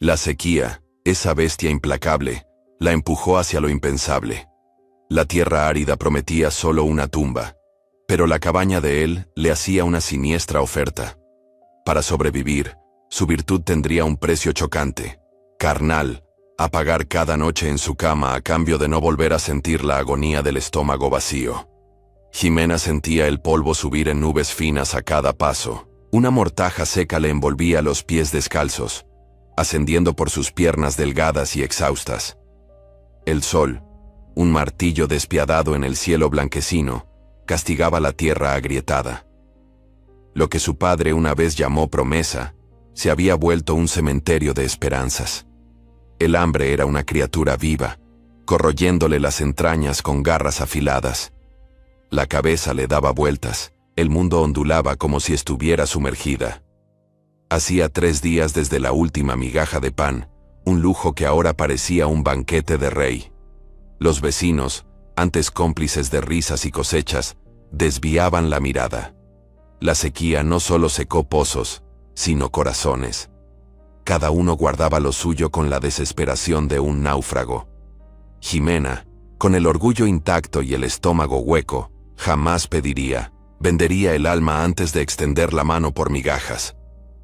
La sequía, esa bestia implacable, la empujó hacia lo impensable. La tierra árida prometía solo una tumba, pero la cabaña de él le hacía una siniestra oferta. Para sobrevivir, su virtud tendría un precio chocante, carnal, a pagar cada noche en su cama a cambio de no volver a sentir la agonía del estómago vacío. Jimena sentía el polvo subir en nubes finas a cada paso. Una mortaja seca le envolvía los pies descalzos, ascendiendo por sus piernas delgadas y exhaustas. El sol, un martillo despiadado en el cielo blanquecino, castigaba la tierra agrietada. Lo que su padre una vez llamó promesa, se había vuelto un cementerio de esperanzas. El hambre era una criatura viva, corroyéndole las entrañas con garras afiladas. La cabeza le daba vueltas, el mundo ondulaba como si estuviera sumergida. Hacía 3 días desde la última migaja de pan, un lujo que ahora parecía un banquete de rey. Los vecinos, antes cómplices de risas y cosechas, desviaban la mirada. La sequía no solo secó pozos, sino corazones. Cada uno guardaba lo suyo con la desesperación de un náufrago. Jimena, con el orgullo intacto y el estómago hueco, jamás pediría, vendería el alma antes de extender la mano por migajas.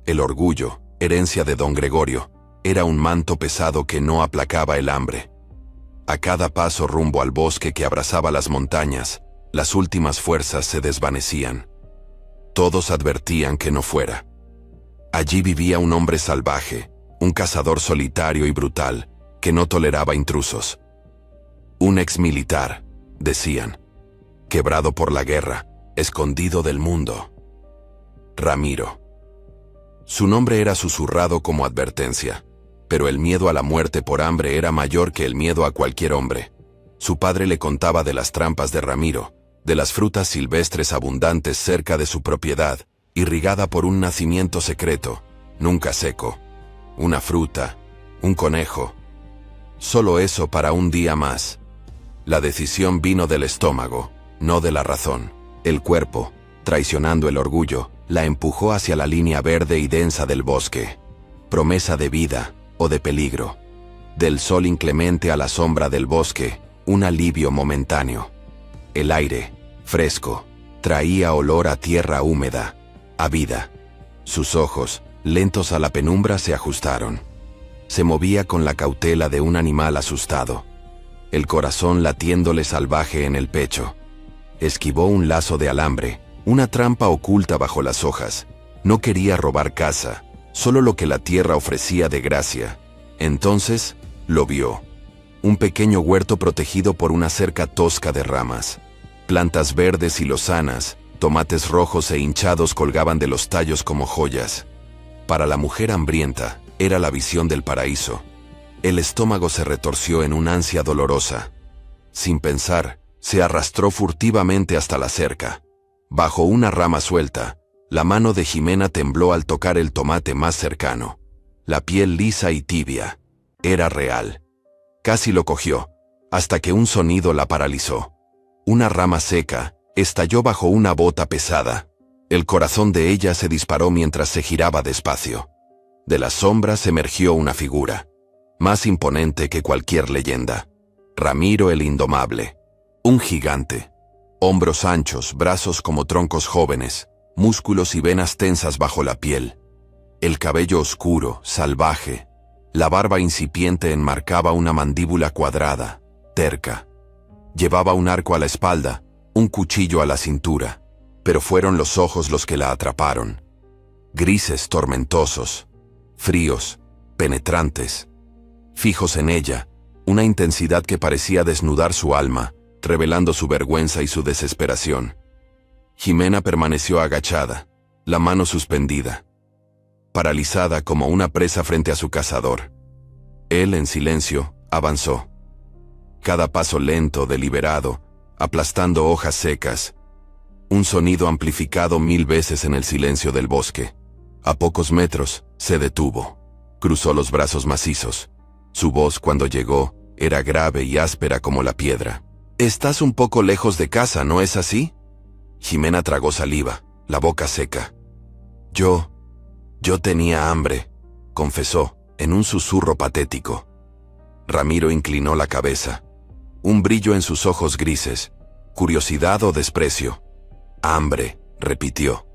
El orgullo, herencia de don Gregorio, era un manto pesado que no aplacaba el hambre. A cada paso rumbo al bosque que abrazaba las montañas, las últimas fuerzas se desvanecían. Todos advertían que no fuera. Allí vivía un hombre salvaje, un cazador solitario y brutal, que no toleraba intrusos. Un exmilitar, decían, quebrado por la guerra, escondido del mundo. Ramiro. Su nombre era susurrado como advertencia, pero el miedo a la muerte por hambre era mayor que el miedo a cualquier hombre. Su padre le contaba de las trampas de Ramiro, de las frutas silvestres abundantes cerca de su propiedad, irrigada por un nacimiento secreto, nunca seco. Una fruta, un conejo. Solo eso para un día más. La decisión vino del estómago, no de la razón. El cuerpo, traicionando el orgullo, la empujó hacia la línea verde y densa del bosque. Promesa de vida o de peligro. Del sol inclemente a la sombra del bosque, un alivio momentáneo. El aire, fresco, traía olor a tierra húmeda, a vida. Sus ojos, lentos a la penumbra, se ajustaron. Se movía con la cautela de un animal asustado. El corazón latiéndole salvaje en el pecho. Esquivó un lazo de alambre, una trampa oculta bajo las hojas. No quería robar caza, solo lo que la tierra ofrecía de gracia. Entonces, lo vio. Un pequeño huerto protegido por una cerca tosca de ramas. Plantas verdes y lozanas, tomates rojos e hinchados colgaban de los tallos como joyas. Para la mujer hambrienta, era la visión del paraíso. El estómago se retorció en una ansia dolorosa. Sin pensar, se arrastró furtivamente hasta la cerca. Bajo una rama suelta, la mano de Jimena tembló al tocar el tomate más cercano. La piel lisa y tibia. Era real. Casi lo cogió, hasta que un sonido la paralizó. Una rama seca estalló bajo una bota pesada. El corazón de ella se disparó mientras se giraba despacio. De las sombras emergió una figura, más imponente que cualquier leyenda. Ramiro el Indomable. Un gigante. Hombros anchos, brazos como troncos jóvenes, músculos y venas tensas bajo la piel. El cabello oscuro, salvaje. La barba incipiente enmarcaba una mandíbula cuadrada, terca. Llevaba un arco a la espalda, un cuchillo a la cintura, pero fueron los ojos los que la atraparon. Grises, tormentosos, fríos, penetrantes, fijos en ella, una intensidad que parecía desnudar su alma, revelando su vergüenza y su desesperación. Jimena permaneció agachada, la mano suspendida, paralizada como una presa frente a su cazador. Él, en silencio, avanzó. Cada paso lento, deliberado, aplastando hojas secas. Un sonido amplificado 1000 veces en el silencio del bosque. A pocos metros, se detuvo. Cruzó los brazos macizos. Su voz, cuando llegó, era grave y áspera como la piedra. «Estás un poco lejos de casa, ¿no es así?» Jimena tragó saliva, la boca seca. Yo tenía hambre», confesó, en un susurro patético. Ramiro inclinó la cabeza. Un brillo en sus ojos grises. ¿Curiosidad o desprecio? Hambre, repitió.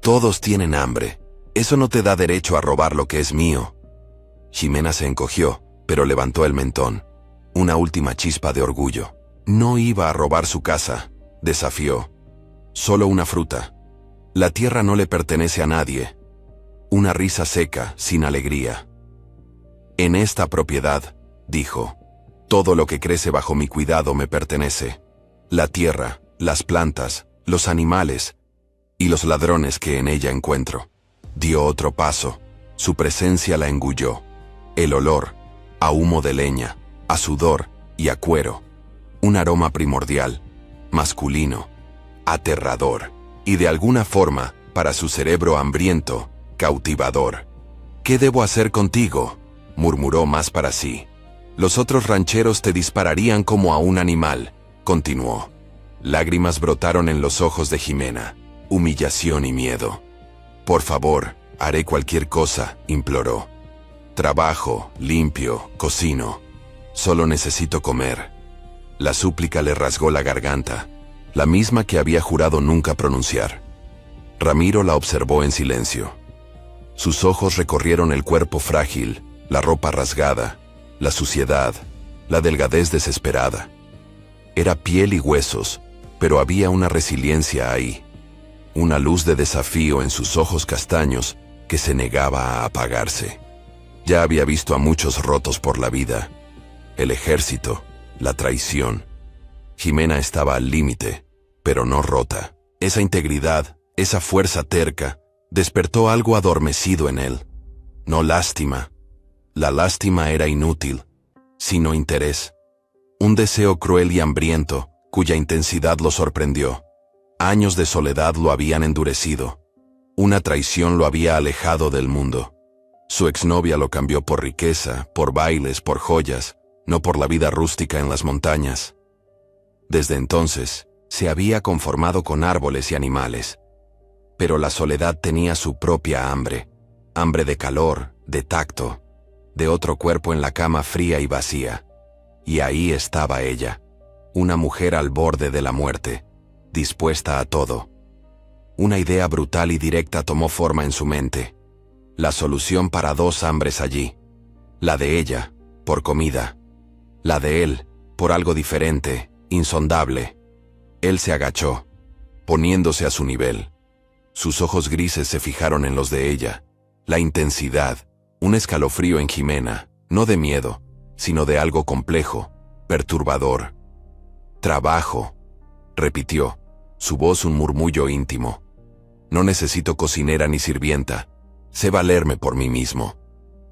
Todos tienen hambre. Eso no te da derecho a robar lo que es mío. Ximena se encogió, pero levantó el mentón. Una última chispa de orgullo. No iba a robar su casa, desafió. Solo una fruta. La tierra no le pertenece a nadie. Una risa seca, sin alegría. En esta propiedad, dijo, todo lo que crece bajo mi cuidado me pertenece. La tierra, las plantas, los animales y los ladrones que en ella encuentro. Dio otro paso. Su presencia la engulló. El olor, a humo de leña, a sudor y a cuero. Un aroma primordial, masculino, aterrador, y de alguna forma, para su cerebro hambriento, cautivador. ¿Qué debo hacer contigo?, murmuró más para sí. Los otros rancheros te dispararían como a un animal, continuó. Lágrimas brotaron en los ojos de Ximena, humillación y miedo. Por favor, haré cualquier cosa, imploró. Trabajo, limpio, cocino. Solo necesito comer. La súplica le rasgó la garganta, la misma que había jurado nunca pronunciar. Ramiro la observó en silencio. Sus ojos recorrieron el cuerpo frágil, la ropa rasgada, la suciedad, la delgadez desesperada. Era piel y huesos, pero había una resiliencia ahí. Una luz de desafío en sus ojos castaños que se negaba a apagarse. Ya había visto a muchos rotos por la vida. El ejército, la traición. Ximena estaba al límite, pero no rota. Esa integridad, esa fuerza terca, despertó algo adormecido en él. No lástima. La lástima era inútil, sino interés. Un deseo cruel y hambriento, cuya intensidad lo sorprendió. Años de soledad lo habían endurecido. Una traición lo había alejado del mundo. Su exnovia lo cambió por riqueza, por bailes, por joyas, no por la vida rústica en las montañas. Desde entonces, se había conformado con árboles y animales. Pero la soledad tenía su propia hambre. Hambre de calor, de tacto, de otro cuerpo en la cama fría y vacía. Y ahí estaba ella, una mujer al borde de la muerte, dispuesta a todo. Una idea brutal y directa tomó forma en su mente. La solución para dos hambres allí. La de ella, por comida. La de él, por algo diferente, insondable. Él se agachó, poniéndose a su nivel. Sus ojos grises se fijaron en los de ella. La intensidad, un escalofrío en Ximena, no de miedo, sino de algo complejo, perturbador. Trabajo, repitió, su voz un murmullo íntimo. No necesito cocinera ni sirvienta, sé valerme por mí mismo.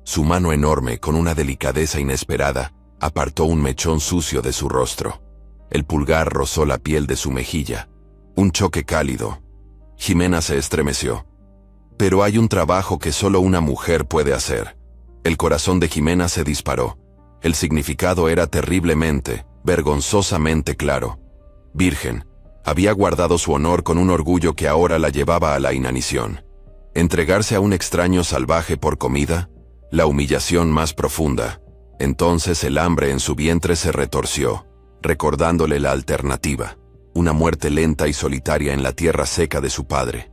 Su mano enorme, con una delicadeza inesperada, apartó un mechón sucio de su rostro. El pulgar rozó la piel de su mejilla. Un choque cálido. Ximena se estremeció. Pero hay un trabajo que solo una mujer puede hacer. El corazón de Ximena se disparó. El significado era terriblemente, vergonzosamente claro. Virgen, había guardado su honor con un orgullo que ahora la llevaba a la inanición. Entregarse a un extraño salvaje por comida, la humillación más profunda. Entonces el hambre en su vientre se retorció, recordándole la alternativa, una muerte lenta y solitaria en la tierra seca de su padre.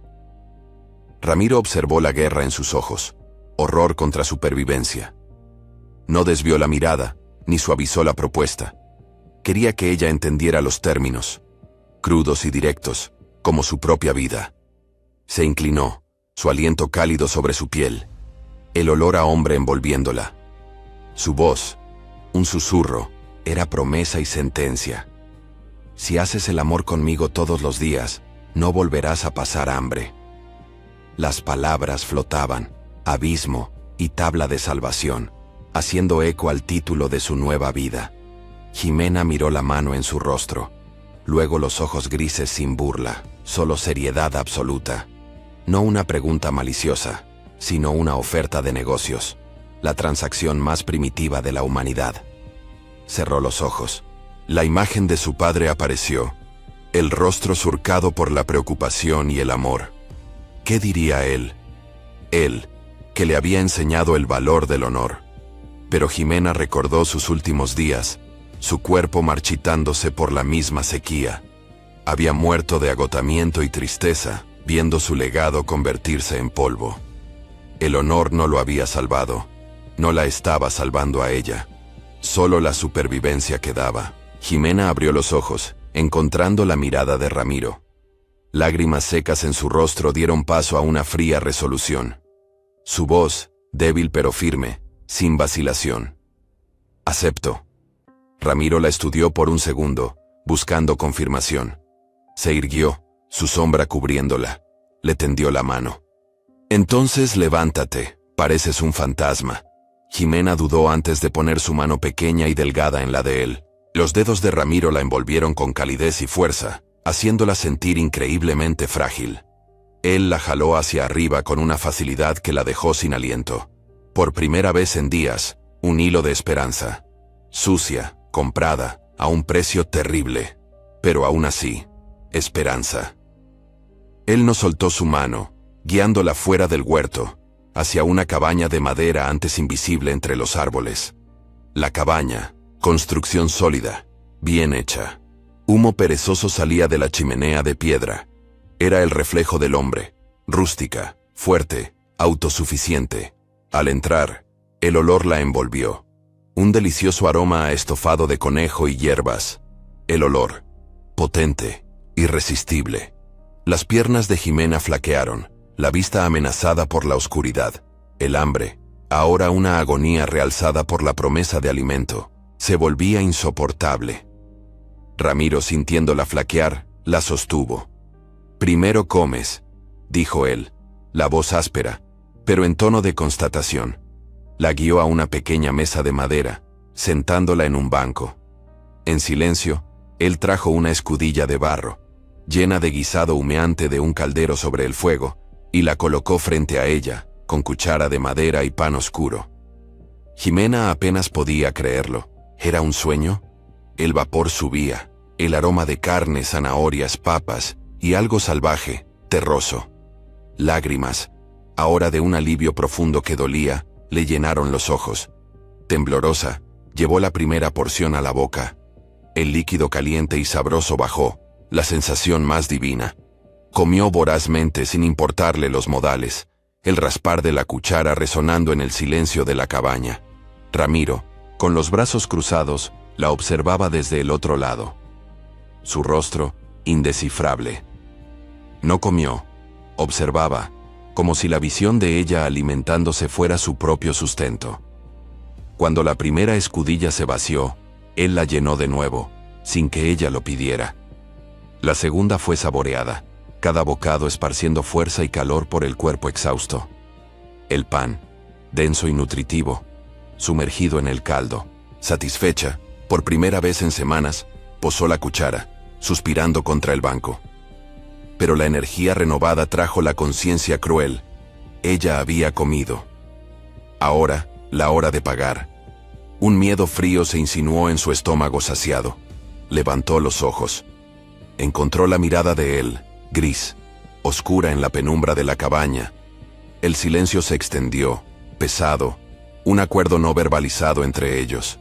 Ramiro observó la guerra en sus ojos, horror contra supervivencia. No desvió la mirada, ni suavizó la propuesta. Quería que ella entendiera los términos, crudos y directos, como su propia vida. Se inclinó, su aliento cálido sobre su piel, el olor a hombre envolviéndola. Su voz, un susurro, era promesa y sentencia. Si haces el amor conmigo todos los días, no volverás a pasar hambre. Las palabras flotaban, abismo y tabla de salvación, haciendo eco al título de su nueva vida. Ximena miró la mano en su rostro, luego los ojos grises sin burla, solo seriedad absoluta. No una pregunta maliciosa, sino una oferta de negocios, la transacción más primitiva de la humanidad. Cerró los ojos. La imagen de su padre apareció, el rostro surcado por la preocupación y el amor. ¿Qué diría él? Él, que le había enseñado el valor del honor. Pero Jimena recordó sus últimos días, su cuerpo marchitándose por la misma sequía. Había muerto de agotamiento y tristeza, viendo su legado convertirse en polvo. El honor no lo había salvado, no la estaba salvando a ella. Solo la supervivencia quedaba. Jimena abrió los ojos, encontrando la mirada de Ramiro. Lágrimas secas en su rostro dieron paso a una fría resolución. Su voz, débil pero firme, sin vacilación. «Acepto». Ramiro la estudió por un segundo, buscando confirmación. Se irguió, su sombra cubriéndola. Le tendió la mano. «Entonces levántate, pareces un fantasma». Jimena dudó antes de poner su mano pequeña y delgada en la de él. Los dedos de Ramiro la envolvieron con calidez y fuerza, haciéndola sentir increíblemente frágil. Él la jaló hacia arriba con una facilidad que la dejó sin aliento. Por primera vez en días, un hilo de esperanza. Sucia, comprada, a un precio terrible. Pero aún así, esperanza. Él no soltó su mano, guiándola fuera del huerto, hacia una cabaña de madera antes invisible entre los árboles. La cabaña, construcción sólida, bien hecha. Humo perezoso salía de la chimenea de piedra. Era el reflejo del hombre, rústica, fuerte, autosuficiente. Al entrar, el olor la envolvió. Un delicioso aroma a estofado de conejo y hierbas. El olor, potente, irresistible. Las piernas de Jimena flaquearon, la vista amenazada por la oscuridad. El hambre, ahora una agonía realzada por la promesa de alimento, se volvía insoportable. Ramiro, sintiéndola flaquear, la sostuvo. «Primero comes», dijo él, la voz áspera, pero en tono de constatación. La guió a una pequeña mesa de madera, sentándola en un banco. En silencio, él trajo una escudilla de barro, llena de guisado humeante de un caldero sobre el fuego, y la colocó frente a ella, con cuchara de madera y pan oscuro. Jimena apenas podía creerlo. ¿Era un sueño? El vapor subía, el aroma de carne, zanahorias, papas, y algo salvaje, terroso. Lágrimas, ahora de un alivio profundo que dolía, le llenaron los ojos. Temblorosa, llevó la primera porción a la boca. El líquido caliente y sabroso bajó, la sensación más divina. Comió vorazmente sin importarle los modales, el raspar de la cuchara resonando en el silencio de la cabaña. Ramiro, con los brazos cruzados, la observaba desde el otro lado. Su rostro, indescifrable. No comió, observaba, como si la visión de ella alimentándose fuera su propio sustento. Cuando la primera escudilla se vació, él la llenó de nuevo, sin que ella lo pidiera. La segunda fue saboreada, cada bocado esparciendo fuerza y calor por el cuerpo exhausto. El pan, denso y nutritivo, sumergido en el caldo. Satisfecha, por primera vez en semanas, posó la cuchara, suspirando contra el banco. Pero la energía renovada trajo la conciencia cruel. Ella había comido. Ahora, la hora de pagar. Un miedo frío se insinuó en su estómago saciado. Levantó los ojos. Encontró la mirada de él, gris, oscura en la penumbra de la cabaña. El silencio se extendió, pesado, un acuerdo no verbalizado entre ellos.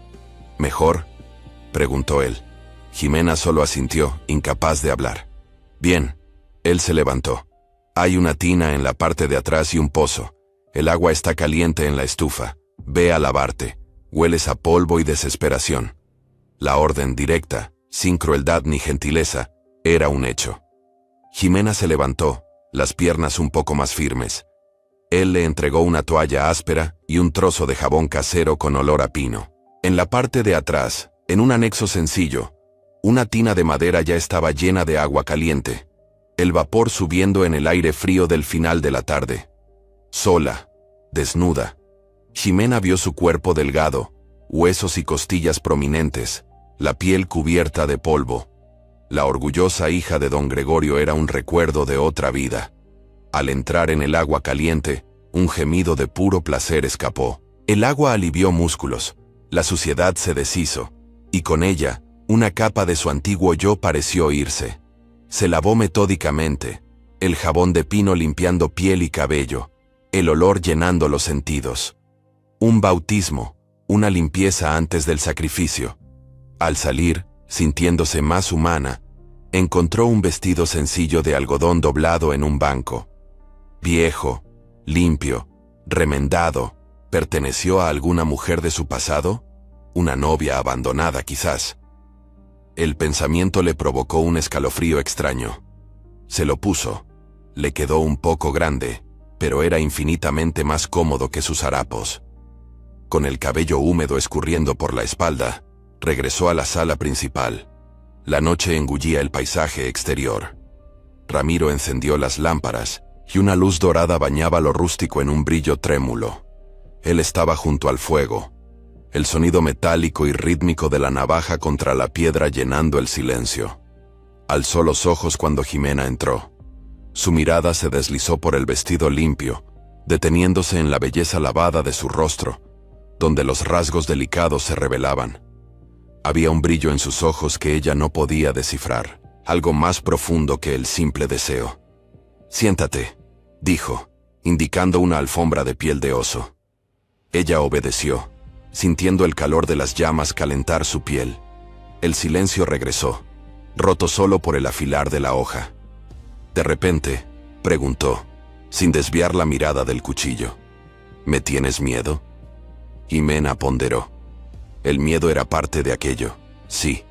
«¿Mejor?», preguntó él. Jimena solo asintió, incapaz de hablar. «Bien». Él se levantó. «Hay una tina en la parte de atrás y un pozo. El agua está caliente en la estufa. Ve a lavarte. Hueles a polvo y desesperación». La orden directa, sin crueldad ni gentileza, era un hecho. Jimena se levantó, las piernas un poco más firmes. Él le entregó una toalla áspera y un trozo de jabón casero con olor a pino. En la parte de atrás, en un anexo sencillo, una tina de madera ya estaba llena de agua caliente, el vapor subiendo en el aire frío del final de la tarde. Sola, desnuda, Jimena vio su cuerpo delgado, huesos y costillas prominentes, la piel cubierta de polvo. La orgullosa hija de don Gregorio era un recuerdo de otra vida. Al entrar en el agua caliente, un gemido de puro placer escapó. El agua alivió músculos, la suciedad se deshizo, y con ella, una capa de su antiguo yo pareció irse. Se lavó metódicamente, el jabón de pino limpiando piel y cabello, el olor llenando los sentidos. Un bautismo, una limpieza antes del sacrificio. Al salir, sintiéndose más humana, encontró un vestido sencillo de algodón doblado en un banco. Viejo, limpio, remendado, ¿perteneció a alguna mujer de su pasado? Una novia abandonada, quizás. El pensamiento le provocó un escalofrío extraño. Se lo puso. Le quedó un poco grande, pero era infinitamente más cómodo que sus harapos. Con el cabello húmedo escurriendo por la espalda, regresó a la sala principal. La noche engullía el paisaje exterior. Ramiro encendió las lámparas, y una luz dorada bañaba lo rústico en un brillo trémulo. Él estaba junto al fuego, el sonido metálico y rítmico de la navaja contra la piedra llenando el silencio. Alzó los ojos cuando Jimena entró. Su mirada se deslizó por el vestido limpio, deteniéndose en la belleza lavada de su rostro, donde los rasgos delicados se revelaban. Había un brillo en sus ojos que ella no podía descifrar, algo más profundo que el simple deseo. «Siéntate», dijo, indicando una alfombra de piel de oso. Ella obedeció, sintiendo el calor de las llamas calentar su piel. El silencio regresó, roto solo por el afilar de la hoja. De repente, preguntó, sin desviar la mirada del cuchillo. «¿Me tienes miedo?» Jimena ponderó. El miedo era parte de aquello, sí,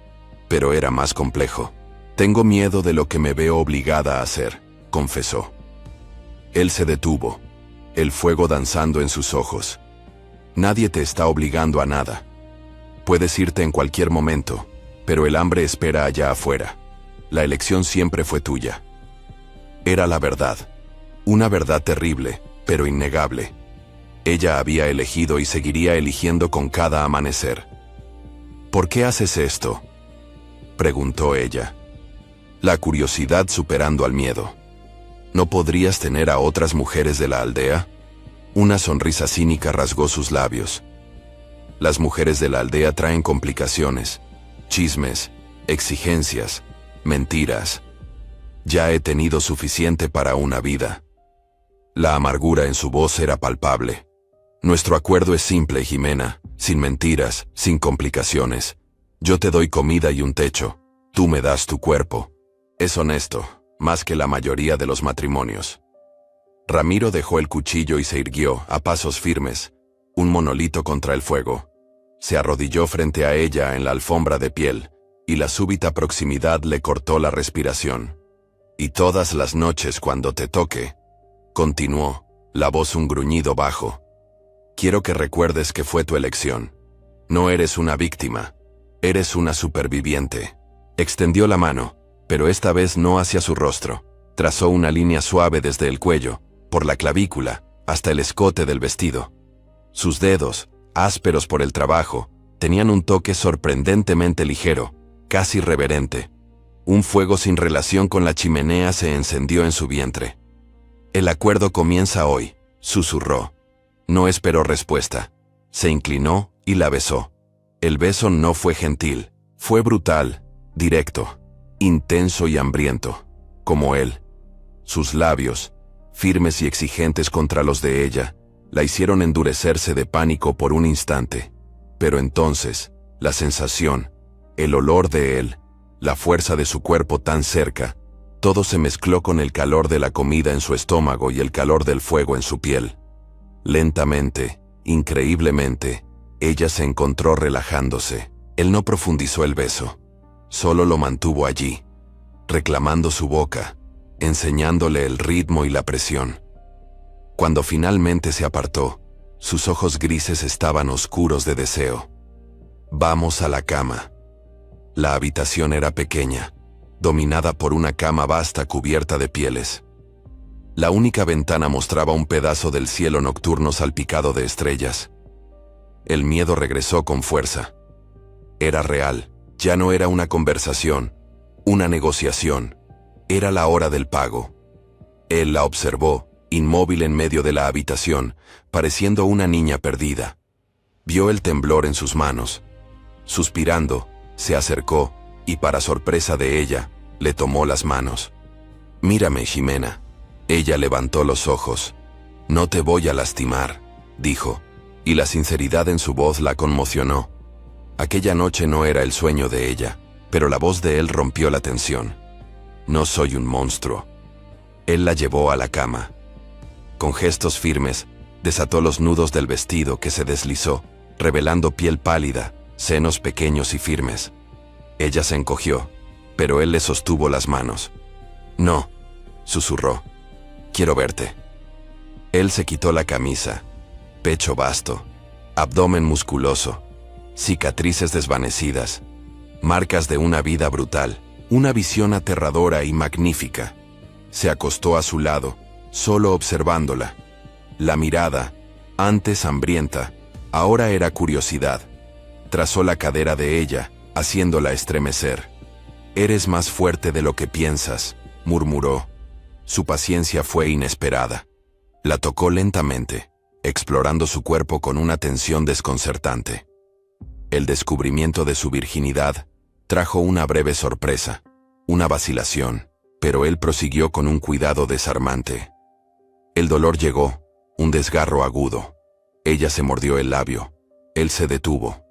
pero era más complejo. «Tengo miedo de lo que me veo obligada a hacer», confesó. Él se detuvo, el fuego danzando en sus ojos. «Nadie te está obligando a nada. Puedes irte en cualquier momento, pero el hambre espera allá afuera. La elección siempre fue tuya». Era la verdad. Una verdad terrible, pero innegable. Ella había elegido y seguiría eligiendo con cada amanecer. «¿Por qué haces esto?», preguntó ella. La curiosidad superando al miedo. «¿No podrías tener a otras mujeres de la aldea?». Una sonrisa cínica rasgó sus labios. «Las mujeres de la aldea traen complicaciones, chismes, exigencias, mentiras. Ya he tenido suficiente para una vida». La amargura en su voz era palpable. «Nuestro acuerdo es simple, Jimena, sin mentiras, sin complicaciones. Yo te doy comida y un techo, tú me das tu cuerpo. Es honesto, más que la mayoría de los matrimonios». Ramiro dejó el cuchillo y se irguió, a pasos firmes, un monolito contra el fuego. Se arrodilló frente a ella en la alfombra de piel, y la súbita proximidad le cortó la respiración. «Y todas las noches cuando te toque», continuó, la voz un gruñido bajo, «quiero que recuerdes que fue tu elección. No eres una víctima, eres una superviviente». Extendió la mano, pero esta vez no hacia su rostro. Trazó una línea suave desde el cuello, por la clavícula, hasta el escote del vestido. Sus dedos, ásperos por el trabajo, tenían un toque sorprendentemente ligero, casi reverente. Un fuego sin relación con la chimenea se encendió en su vientre. «El acuerdo comienza hoy», susurró. No esperó respuesta. Se inclinó y la besó. El beso no fue gentil, fue brutal, directo, intenso y hambriento, como él. Sus labios, firmes y exigentes contra los de ella, la hicieron endurecerse de pánico por un instante. Pero entonces, la sensación, el olor de él, la fuerza de su cuerpo tan cerca, todo se mezcló con el calor de la comida en su estómago y el calor del fuego en su piel. Lentamente, increíblemente, ella se encontró relajándose. Él no profundizó el beso, solo lo mantuvo allí, reclamando su boca, enseñándole el ritmo y la presión. Cuando finalmente se apartó, sus ojos grises estaban oscuros de deseo. «Vamos a la cama». La habitación era pequeña, dominada por una cama vasta cubierta de pieles. La única ventana mostraba un pedazo del cielo nocturno salpicado de estrellas. El miedo regresó con fuerza. Era real, ya no era una conversación, una negociación. Era la hora del pago. Él la observó, inmóvil en medio de la habitación, pareciendo una niña perdida. Vio el temblor en sus manos. Suspirando, se acercó, y para sorpresa de ella, le tomó las manos. «Mírame, Jimena». Ella levantó los ojos. No te voy a lastimar, dijo, y la sinceridad en su voz la conmocionó. Aquella noche no era el sueño de ella, pero la voz de él rompió la tensión. No soy un monstruo. Él la llevó a la cama. Con gestos firmes, desató los nudos del vestido que se deslizó, revelando piel pálida, senos pequeños y firmes. Ella se encogió, pero él le sostuvo las manos. No, susurró. Quiero verte. Él se quitó la camisa. Pecho vasto, abdomen musculoso, cicatrices desvanecidas, marcas de una vida brutal, una visión aterradora y magnífica. Se acostó a su lado, solo observándola. La mirada, antes hambrienta, ahora era curiosidad. Trazó la cadera de ella, haciéndola estremecer. Eres más fuerte de lo que piensas, murmuró. Su paciencia fue inesperada. La tocó lentamente, explorando su cuerpo con una tensión desconcertante. El descubrimiento de su virginidad trajo una breve sorpresa, una vacilación, pero él prosiguió con un cuidado desarmante. El dolor llegó, un desgarro agudo. Ella se mordió el labio. Él se detuvo.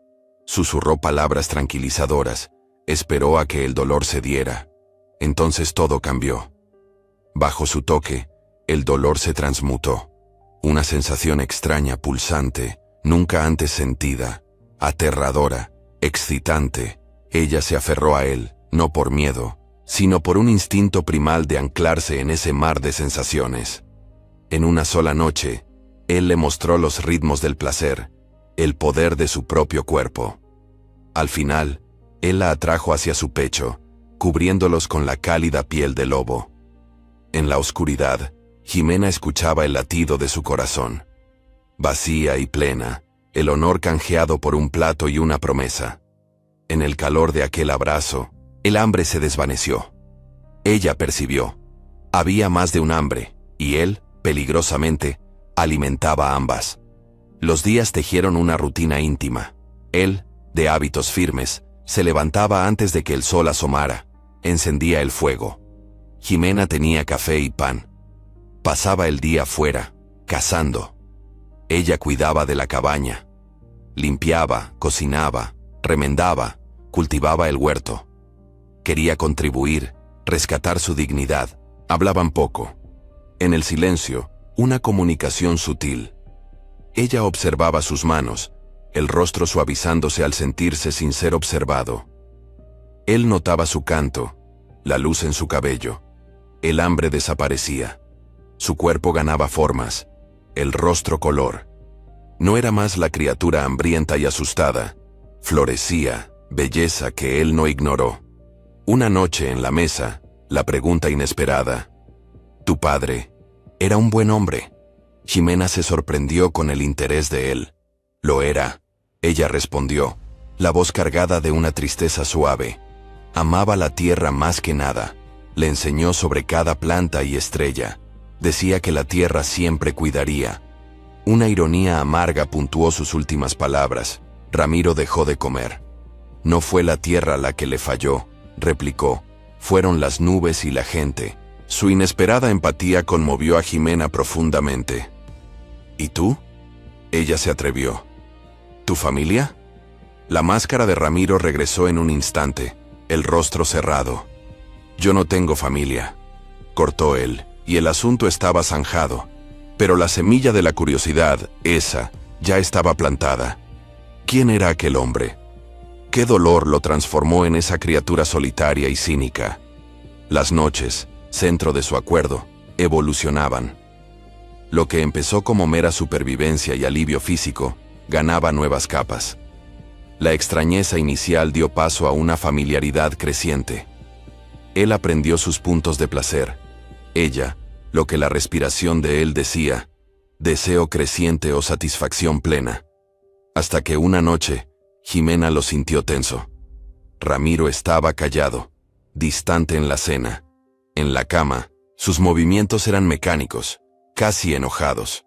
Susurró palabras tranquilizadoras. Esperó a que el dolor cediera. Entonces todo cambió. Bajo su toque, el dolor se transmutó. Una sensación extraña, pulsante, nunca antes sentida, aterradora, excitante. Ella se aferró a él, no por miedo, sino por un instinto primal de anclarse en ese mar de sensaciones. En una sola noche, él le mostró los ritmos del placer, el poder de su propio cuerpo. Al final, él la atrajo hacia su pecho, cubriéndolos con la cálida piel de lobo. En la oscuridad, Jimena escuchaba el latido de su corazón. Vacía y plena, el honor canjeado por un plato y una promesa. En el calor de aquel abrazo, el hambre se desvaneció. Ella percibió. Había más de un hambre, y él, peligrosamente, alimentaba ambas. Los días tejieron una rutina íntima. Él, de hábitos firmes, se levantaba antes de que el sol asomara, encendía el fuego. Jimena tenía café y pan. Pasaba el día fuera, cazando. Ella cuidaba de la cabaña. Limpiaba, cocinaba, remendaba, cultivaba el huerto. Quería contribuir, rescatar su dignidad. Hablaban poco. En el silencio, una comunicación sutil. Ella observaba sus manos, el rostro suavizándose al sentirse sin ser observado. Él notaba su canto, la luz en su cabello. El hambre desaparecía. Su cuerpo ganaba formas, el rostro color. No era más la criatura hambrienta y asustada. Florecía, belleza que él no ignoró. Una noche en la mesa, la pregunta inesperada. «¿Tu padre era un buen hombre?» Jimena se sorprendió con el interés de él. «Lo era», ella respondió, la voz cargada de una tristeza suave. Amaba la tierra más que nada. Le enseñó sobre cada planta y estrella. Decía que la tierra siempre cuidaría. Una ironía amarga puntuó sus últimas palabras. Ramiro dejó de comer. «No fue la tierra la que le falló», replicó. «Fueron las nubes y la gente». Su inesperada empatía conmovió a Jimena profundamente. «¿Y tú?», ella se atrevió. «¿Tu familia?». La máscara de Ramiro regresó en un instante, el rostro cerrado. «Yo no tengo familia», cortó él, y el asunto estaba zanjado. Pero la semilla de la curiosidad, esa, ya estaba plantada. ¿Quién era aquel hombre? ¿Qué dolor lo transformó en esa criatura solitaria y cínica? Las noches, centro de su acuerdo, evolucionaban. Lo que empezó como mera supervivencia y alivio físico, ganaba nuevas capas. La extrañeza inicial dio paso a una familiaridad creciente. Él aprendió sus puntos de placer. Ella, lo que la respiración de él decía, deseo creciente o satisfacción plena. Hasta que una noche, Jimena lo sintió tenso. Ramiro estaba callado, distante en la cena. En la cama, sus movimientos eran mecánicos, casi enojados.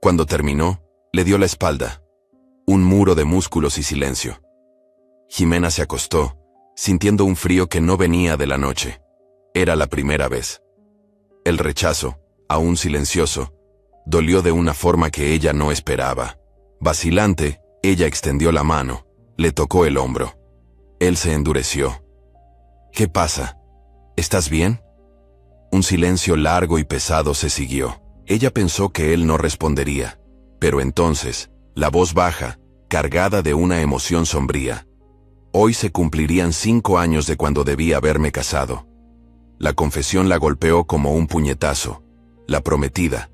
Cuando terminó, le dio la espalda. Un muro de músculos y silencio. Jimena se acostó, sintiendo un frío que no venía de la noche. Era la primera vez. El rechazo, aún silencioso, Dolió de una forma que ella no esperaba. Vacilante, ella extendió la mano, le tocó el hombro. Él se endureció. ¿Qué pasa? ¿Estás bien? Un silencio largo y pesado se siguió. Ella pensó que él no respondería. Pero entonces, la voz baja, cargada de una emoción sombría. Hoy se cumplirían 5 años de cuando debí haberme casado. La confesión la golpeó como un puñetazo. La prometida,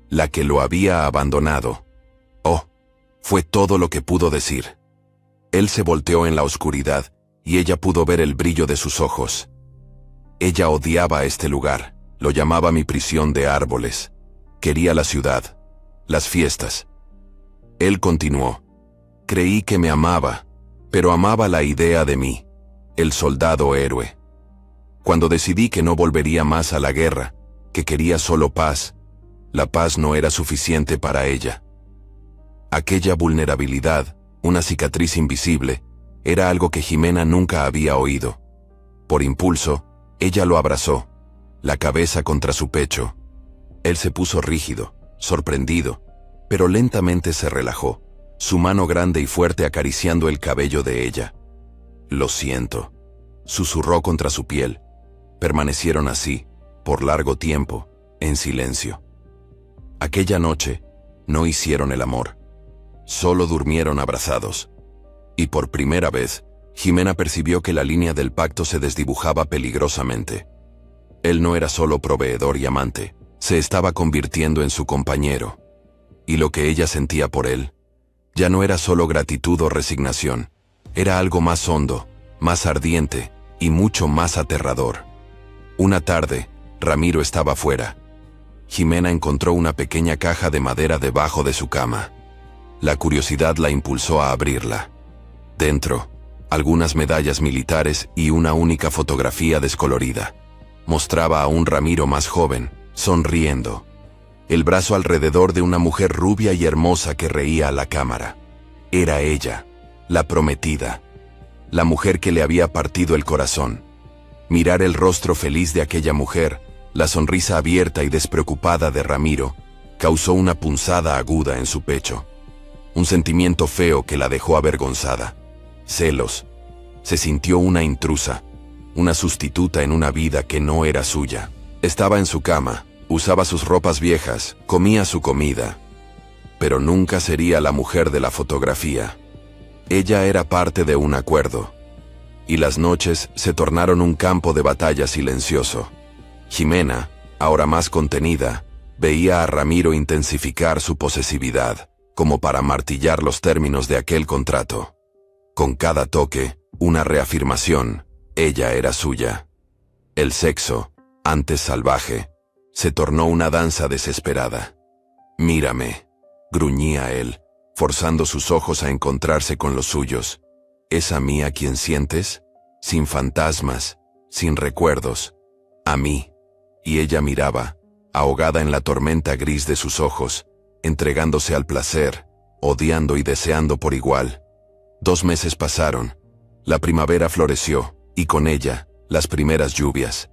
la que lo había abandonado. Oh, fue todo lo que pudo decir. Él se volteó en la oscuridad, y ella pudo ver el brillo de sus ojos. Ella odiaba este lugar, lo llamaba mi prisión de árboles. Quería la ciudad, las fiestas. Él continuó. Creí que me amaba, pero amaba la idea de mí, el soldado héroe. Cuando decidí que no volvería más a la guerra, que quería solo paz, la paz no era suficiente para ella. Aquella vulnerabilidad, una cicatriz invisible, era algo que Ximena nunca había oído. Por impulso, ella lo abrazó, la cabeza contra su pecho. Él se puso rígido, sorprendido, pero lentamente se relajó, su mano grande y fuerte acariciando el cabello de ella. «Lo siento», susurró contra su piel. Permanecieron así, por largo tiempo, en silencio. Aquella noche, no hicieron el amor. Solo durmieron abrazados. Y por primera vez, Ximena percibió que la línea del pacto se desdibujaba peligrosamente. Él no era solo proveedor y amante, se estaba convirtiendo en su compañero. Y lo que ella sentía por él, ya no era solo gratitud o resignación, era algo más hondo, más ardiente y mucho más aterrador. Una tarde, Ramiro estaba fuera. Ximena encontró una pequeña caja de madera debajo de su cama. La curiosidad la impulsó a abrirla. Dentro, algunas medallas militares y una única fotografía descolorida. Mostraba a un Ramiro más joven, sonriendo. El brazo alrededor de una mujer rubia y hermosa que reía a la cámara. Era ella, la prometida. La mujer que le había partido el corazón. Mirar el rostro feliz de aquella mujer, la sonrisa abierta y despreocupada de Ramiro, causó una punzada aguda en su pecho. Un sentimiento feo que la dejó avergonzada. Celos. Se sintió una intrusa, una sustituta en una vida que no era suya. Estaba en su cama, usaba sus ropas viejas, comía su comida. Pero nunca sería la mujer de la fotografía. Ella era parte de un acuerdo. Y las noches se tornaron un campo de batalla silencioso. Ximena, ahora más contenida, veía a Ramiro intensificar su posesividad, como para martillar los términos de aquel contrato. Con cada toque, una reafirmación, ella era suya. El sexo, antes salvaje, se tornó una danza desesperada. «Mírame», gruñía él, forzando sus ojos a encontrarse con los suyos. «¿Es a mí a quien sientes? Sin fantasmas, sin recuerdos. A mí». Y ella miraba, ahogada en la tormenta gris de sus ojos, entregándose al placer, odiando y deseando por igual. 2 meses pasaron. La primavera floreció, y con ella, las primeras lluvias.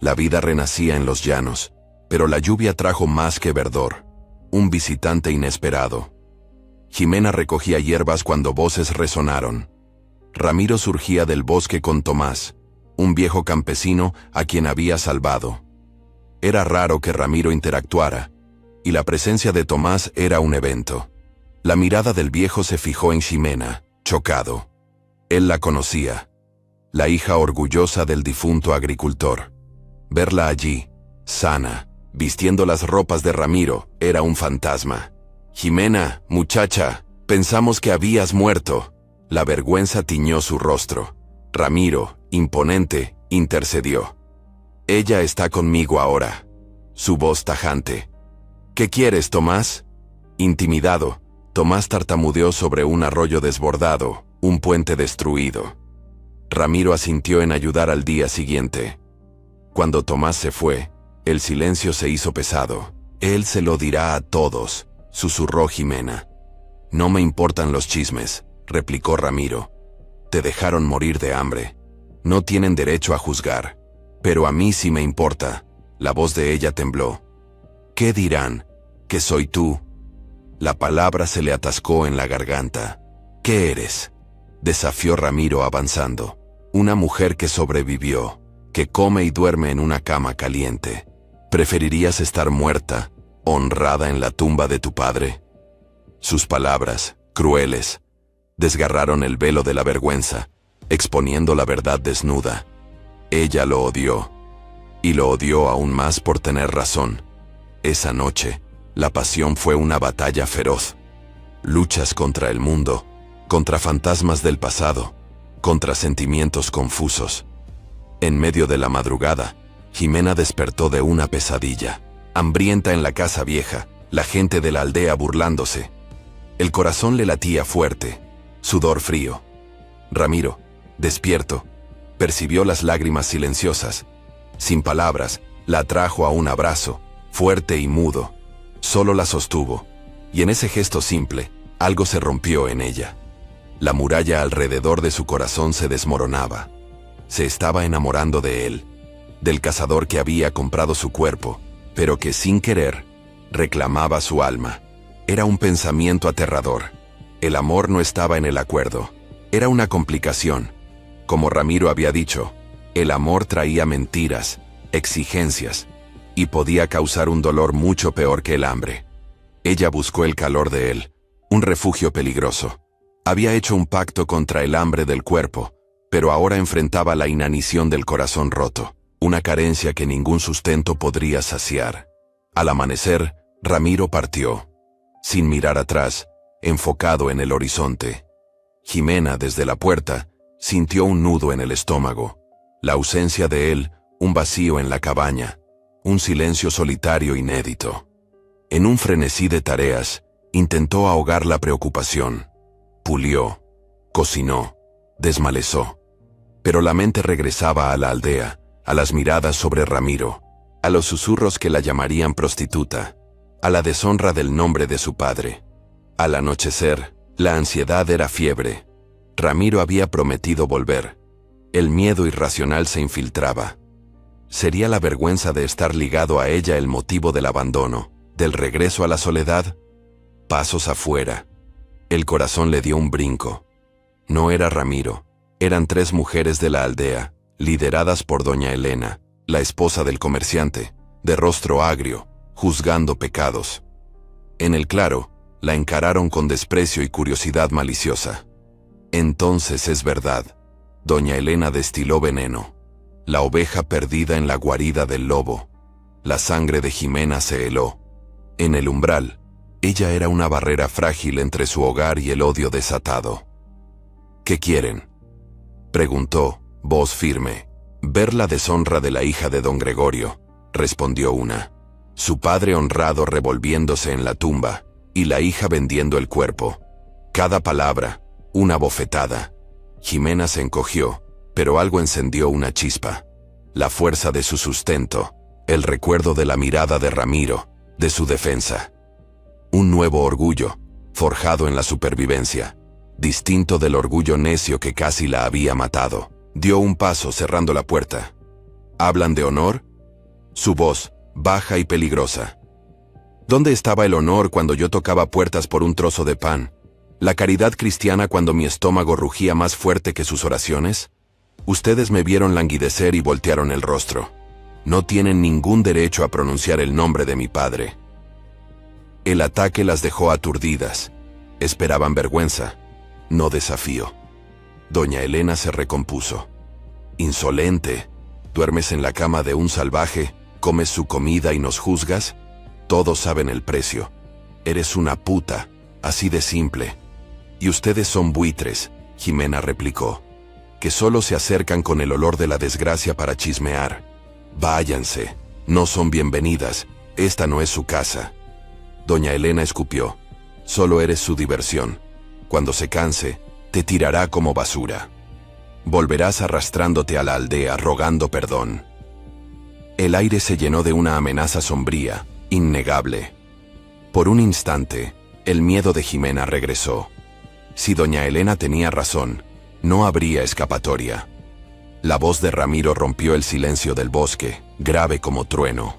La vida renacía en los llanos, pero la lluvia trajo más que verdor. Un visitante inesperado. Ximena recogía hierbas cuando voces resonaron. Ramiro surgía del bosque con Tomás, un viejo campesino a quien había salvado. Era raro que Ramiro interactuara, y la presencia de Tomás era un evento. La mirada del viejo se fijó en Ximena, chocado. Él la conocía, la hija orgullosa del difunto agricultor. Verla allí, sana, vistiendo las ropas de Ramiro, era un fantasma. «Ximena, muchacha, pensamos que habías muerto». La vergüenza tiñó su rostro. Ramiro, imponente, intercedió. «Ella está conmigo ahora». Su voz tajante. «¿Qué quieres, Tomás?» Intimidado, Tomás tartamudeó sobre un arroyo desbordado, un puente destruido. Ramiro asintió en ayudar al día siguiente. Cuando Tomás se fue, el silencio se hizo pesado. «Él se lo dirá a todos», susurró Ximena. «No me importan los chismes», replicó Ramiro. «Te dejaron morir de hambre. No tienen derecho a juzgar. Pero a mí sí me importa». La voz de ella tembló. «¿Qué dirán? ¿Qué soy tú? La palabra se le atascó en la garganta. ¿Qué eres? Desafió Ramiro avanzando. Una mujer que sobrevivió, que come y duerme en una cama caliente. ¿Preferirías estar muerta, honrada en la tumba de tu padre? Sus palabras, crueles, desgarraron el velo de la vergüenza, exponiendo la verdad desnuda. Ella lo odió, y lo odió aún más por tener razón. Esa noche, la pasión fue una batalla feroz. Luchas contra el mundo, contra fantasmas del pasado, contra sentimientos confusos. En medio de la madrugada, Jimena despertó de una pesadilla. Hambrienta en la casa vieja, la gente de la aldea burlándose. El corazón le latía fuerte, sudor frío. Ramiro, despierto, percibió las lágrimas silenciosas. Sin palabras, la atrajo a un abrazo, fuerte y mudo. Solo la sostuvo, y en ese gesto simple, algo se rompió en ella. La muralla alrededor de su corazón se desmoronaba. Se estaba enamorando de él, del cazador que había comprado su cuerpo, pero que sin querer, reclamaba su alma. Era un pensamiento aterrador. El amor no estaba en el acuerdo. Era una complicación. Como Ramiro había dicho, el amor traía mentiras, exigencias, y podía causar un dolor mucho peor que el hambre. Ella buscó el calor de él, un refugio peligroso. Había hecho un pacto contra el hambre del cuerpo, pero ahora enfrentaba la inanición del corazón roto, una carencia que ningún sustento podría saciar. Al amanecer, Ramiro partió, sin mirar atrás, enfocado en el horizonte. Jimena, desde la puerta, sintió un nudo en el estómago. La ausencia de él, un vacío en la cabaña, un silencio solitario inédito. En un frenesí de tareas, intentó ahogar la preocupación. Pulió, cocinó, desmalezó. Pero la mente regresaba a la aldea, a las miradas sobre Ramiro, a los susurros que la llamarían prostituta, a la deshonra del nombre de su padre. Al anochecer, la ansiedad era fiebre. Ramiro había prometido volver. El miedo irracional se infiltraba. ¿Sería la vergüenza de estar ligado a ella el motivo del abandono, del regreso a la soledad? Pasos afuera. El corazón le dio un brinco. No era Ramiro. Eran 3 mujeres de la aldea, lideradas por doña Elena, la esposa del comerciante, de rostro agrio, juzgando pecados. En el claro, la encararon con desprecio y curiosidad maliciosa. Entonces es verdad. Doña Elena destiló veneno. La oveja perdida en la guarida del lobo. La sangre de Jimena se heló. En el umbral, ella era una barrera frágil entre su hogar y el odio desatado. ¿Qué quieren?, preguntó, voz firme. Ver la deshonra de la hija de don Gregorio, respondió una. Su padre honrado revolviéndose en la tumba, y la hija vendiendo el cuerpo. Cada palabra, una bofetada. Jimena se encogió, pero algo encendió una chispa. La fuerza de su sustento, el recuerdo de la mirada de Ramiro, de su defensa. Un nuevo orgullo, forjado en la supervivencia, distinto del orgullo necio que casi la había matado. Dio un paso cerrando la puerta. ¿Hablan de honor? Su voz, baja y peligrosa. ¿Dónde estaba el honor cuando yo tocaba puertas por un trozo de pan? ¿La caridad cristiana cuando mi estómago rugía más fuerte que sus oraciones? Ustedes me vieron languidecer y voltearon el rostro. No tienen ningún derecho a pronunciar el nombre de mi padre. El ataque las dejó aturdidas. Esperaban vergüenza, no desafío. Doña Elena se recompuso. Insolente, ¿duermes en la cama de un salvaje, comes su comida y nos juzgas? Todos saben el precio. Eres una puta, así de simple. Y ustedes son buitres, Jimena replicó, que solo se acercan con el olor de la desgracia para chismear. Váyanse, no son bienvenidas, esta no es su casa. Doña Elena escupió. Solo eres su diversión. Cuando se canse, te tirará como basura. Volverás arrastrándote a la aldea rogando perdón. El aire se llenó de una amenaza sombría, innegable. Por un instante, el miedo de Jimena regresó. Si doña Elena tenía razón, no habría escapatoria. La voz de Ramiro rompió el silencio del bosque, grave como trueno.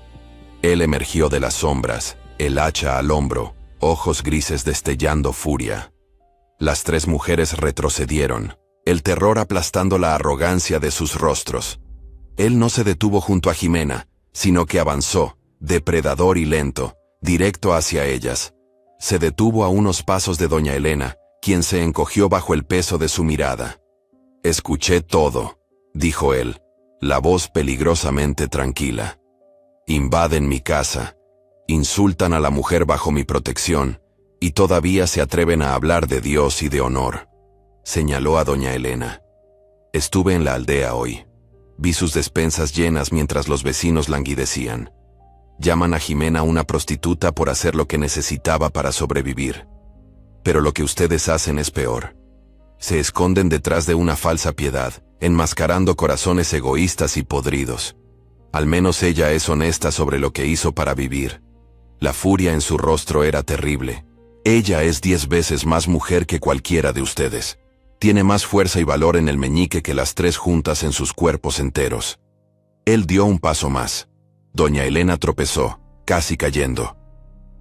Él emergió de las sombras, el hacha al hombro, ojos grises destellando furia. Las tres mujeres retrocedieron, el terror aplastando la arrogancia de sus rostros. Él no se detuvo junto a Jimena, sino que avanzó, depredador y lento, directo hacia ellas. Se detuvo a unos pasos de doña Elena, quien se encogió bajo el peso de su mirada. «Escuché todo», dijo él, la voz peligrosamente tranquila. «Invaden mi casa, insultan a la mujer bajo mi protección, y todavía se atreven a hablar de Dios y de honor», señaló a doña Elena. «Estuve en la aldea hoy. Vi sus despensas llenas mientras los vecinos languidecían. Llaman a Jimena una prostituta por hacer lo que necesitaba para sobrevivir. Pero lo que ustedes hacen es peor. Se esconden detrás de una falsa piedad, enmascarando corazones egoístas y podridos. Al menos ella es honesta sobre lo que hizo para vivir. La furia en su rostro era terrible. Ella es 10 veces más mujer que cualquiera de ustedes. Tiene más fuerza y valor en el meñique que las tres juntas en sus cuerpos enteros». Él dio un paso más. Doña Elena tropezó, casi cayendo.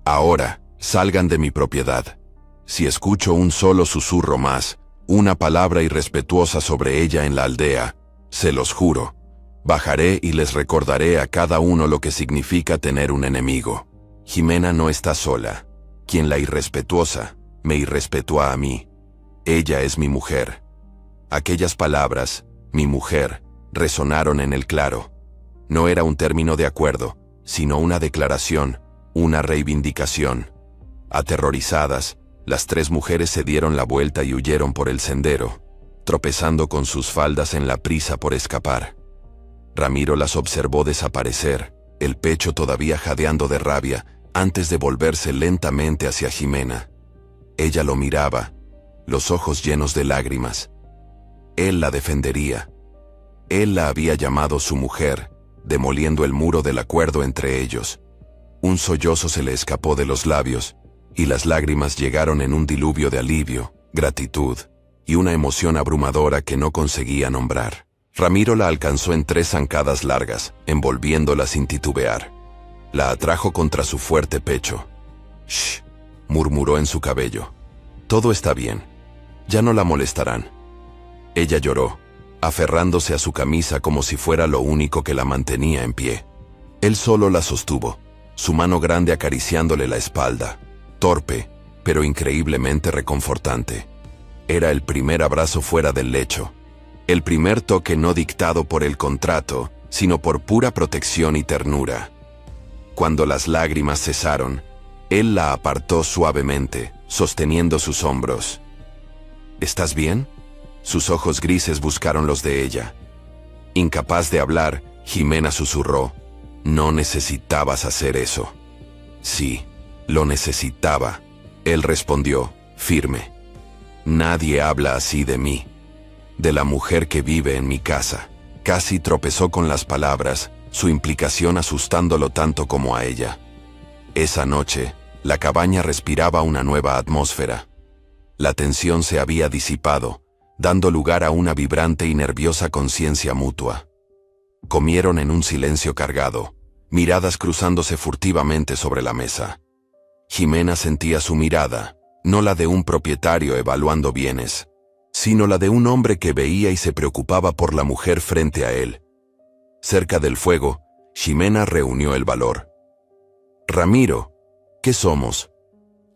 «Ahora, salgan de mi propiedad. Si escucho un solo susurro más, una palabra irrespetuosa sobre ella en la aldea, se los juro, bajaré y les recordaré a cada uno lo que significa tener un enemigo. Jimena no está sola. Quien la irrespetuosa, me irrespetúa a mí. Ella es mi mujer». Aquellas palabras, mi mujer, resonaron en el claro. No era un término de acuerdo, sino una declaración, una reivindicación. Aterrorizadas, las tres mujeres se dieron la vuelta y huyeron por el sendero, tropezando con sus faldas en la prisa por escapar. Ramiro las observó desaparecer, el pecho todavía jadeando de rabia, antes de volverse lentamente hacia Jimena. Ella lo miraba, los ojos llenos de lágrimas. Él la defendería. Él la había llamado su mujer, demoliendo el muro del acuerdo entre ellos. Un sollozo se le escapó de los labios, y las lágrimas llegaron en un diluvio de alivio, gratitud, y una emoción abrumadora que no conseguía nombrar. Ramiro la alcanzó en 3 zancadas largas, envolviéndola sin titubear. La atrajo contra su fuerte pecho. «Shh», murmuró en su cabello. «Todo está bien. Ya no la molestarán». Ella lloró, aferrándose a su camisa como si fuera lo único que la mantenía en pie. Él solo la sostuvo, su mano grande acariciándole la espalda. Torpe, pero increíblemente reconfortante. Era el primer abrazo fuera del lecho. El primer toque no dictado por el contrato, sino por pura protección y ternura. Cuando las lágrimas cesaron, él la apartó suavemente, sosteniendo sus hombros. «¿Estás bien?». Sus ojos grises buscaron los de ella. Incapaz de hablar, Jimena susurró: «No necesitabas hacer eso». «Sí, lo necesitaba», él respondió, firme. «Nadie habla así de mí, de la mujer que vive en mi casa». Casi tropezó con las palabras, su implicación asustándolo tanto como a ella. Esa noche, la cabaña respiraba una nueva atmósfera. La tensión se había disipado, dando lugar a una vibrante y nerviosa conciencia mutua. Comieron en un silencio cargado, miradas cruzándose furtivamente sobre la mesa. Jimena sentía su mirada, no la de un propietario evaluando bienes, sino la de un hombre que veía y se preocupaba por la mujer frente a él. Cerca del fuego, Jimena reunió el valor. «Ramiro, ¿qué somos?».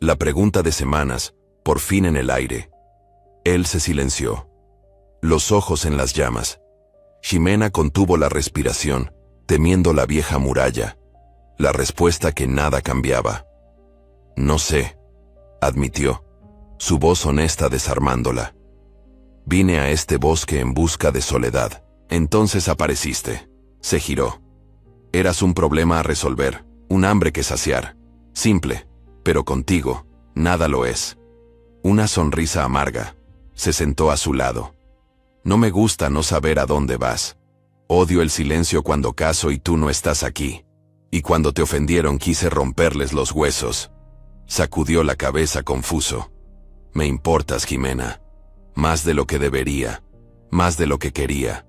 La pregunta de semanas, por fin en el aire. Él se silenció, los ojos en las llamas. Jimena contuvo la respiración, temiendo la vieja muralla, la respuesta que nada cambiaba. «No sé», admitió, su voz honesta desarmándola. «Vine a este bosque en busca de soledad. Entonces apareciste». Se giró. «Eras un problema a resolver, un hambre que saciar. Simple, pero contigo, nada lo es». Una sonrisa amarga. Se sentó a su lado. «No me gusta no saber a dónde vas. Odio el silencio cuando caso y tú no estás aquí. Y cuando te ofendieron quise romperles los huesos». Sacudió la cabeza confuso. «Me importas, Jimena. Más de lo que debería. Más de lo que quería».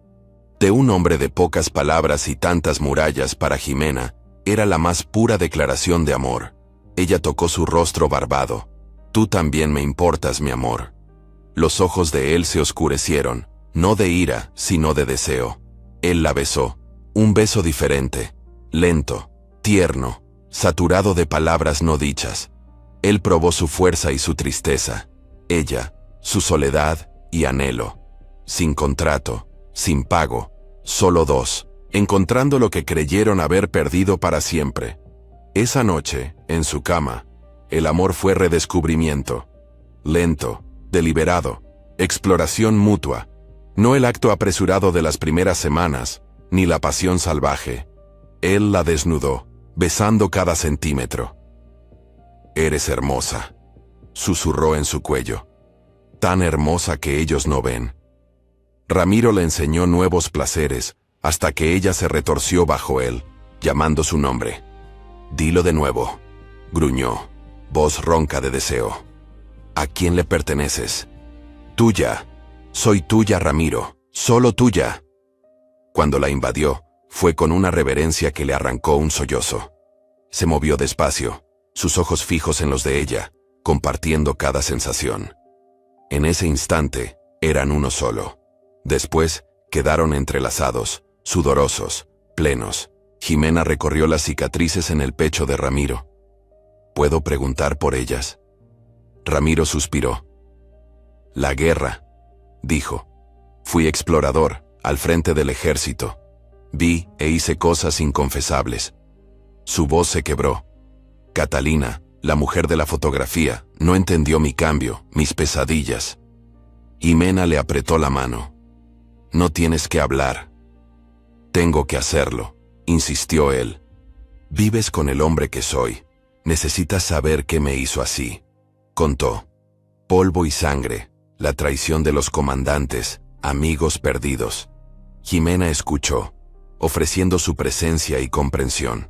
De un hombre de pocas palabras y tantas murallas, para Jimena, era la más pura declaración de amor. Ella tocó su rostro barbado. Tú también me importas, mi amor. Los ojos de él se oscurecieron, no de ira, sino de deseo. Él la besó. Un beso diferente, lento, tierno, saturado de palabras no dichas. Él probó su fuerza y su tristeza. Ella, su soledad y anhelo. Sin contrato, sin pago, solo dos, encontrando lo que creyeron haber perdido para siempre. Esa noche, en su cama, el amor fue redescubrimiento. Lento, deliberado, exploración mutua. No el acto apresurado de las primeras semanas, ni la pasión salvaje. Él la desnudó, besando cada centímetro. «Eres hermosa», susurró en su cuello. «Tan hermosa que ellos no ven». Ramiro le enseñó nuevos placeres, hasta que ella se retorció bajo él, llamando su nombre. «Dilo de nuevo», gruñó, voz ronca de deseo. «¿A quién le perteneces?» «Tuya. Soy tuya, Ramiro, solo tuya». Cuando la invadió, fue con una reverencia que le arrancó un sollozo. Se movió despacio, sus ojos fijos en los de ella, compartiendo cada sensación. En ese instante, eran uno solo. Después, quedaron entrelazados, sudorosos, plenos. Jimena recorrió las cicatrices en el pecho de Ramiro. «¿Puedo preguntar por ellas?» Ramiro suspiró. «La guerra», dijo. «Fui explorador, al frente del ejército. Vi e hice cosas inconfesables». Su voz se quebró. Catalina, la mujer de la fotografía, no entendió mi cambio, mis pesadillas. Jimena le apretó la mano. «No tienes que hablar». «Tengo que hacerlo», insistió él. «Vives con el hombre que soy. Necesitas saber qué me hizo así». Contó. Polvo y sangre, la traición de los comandantes, amigos perdidos. Jimena escuchó, ofreciendo su presencia y comprensión.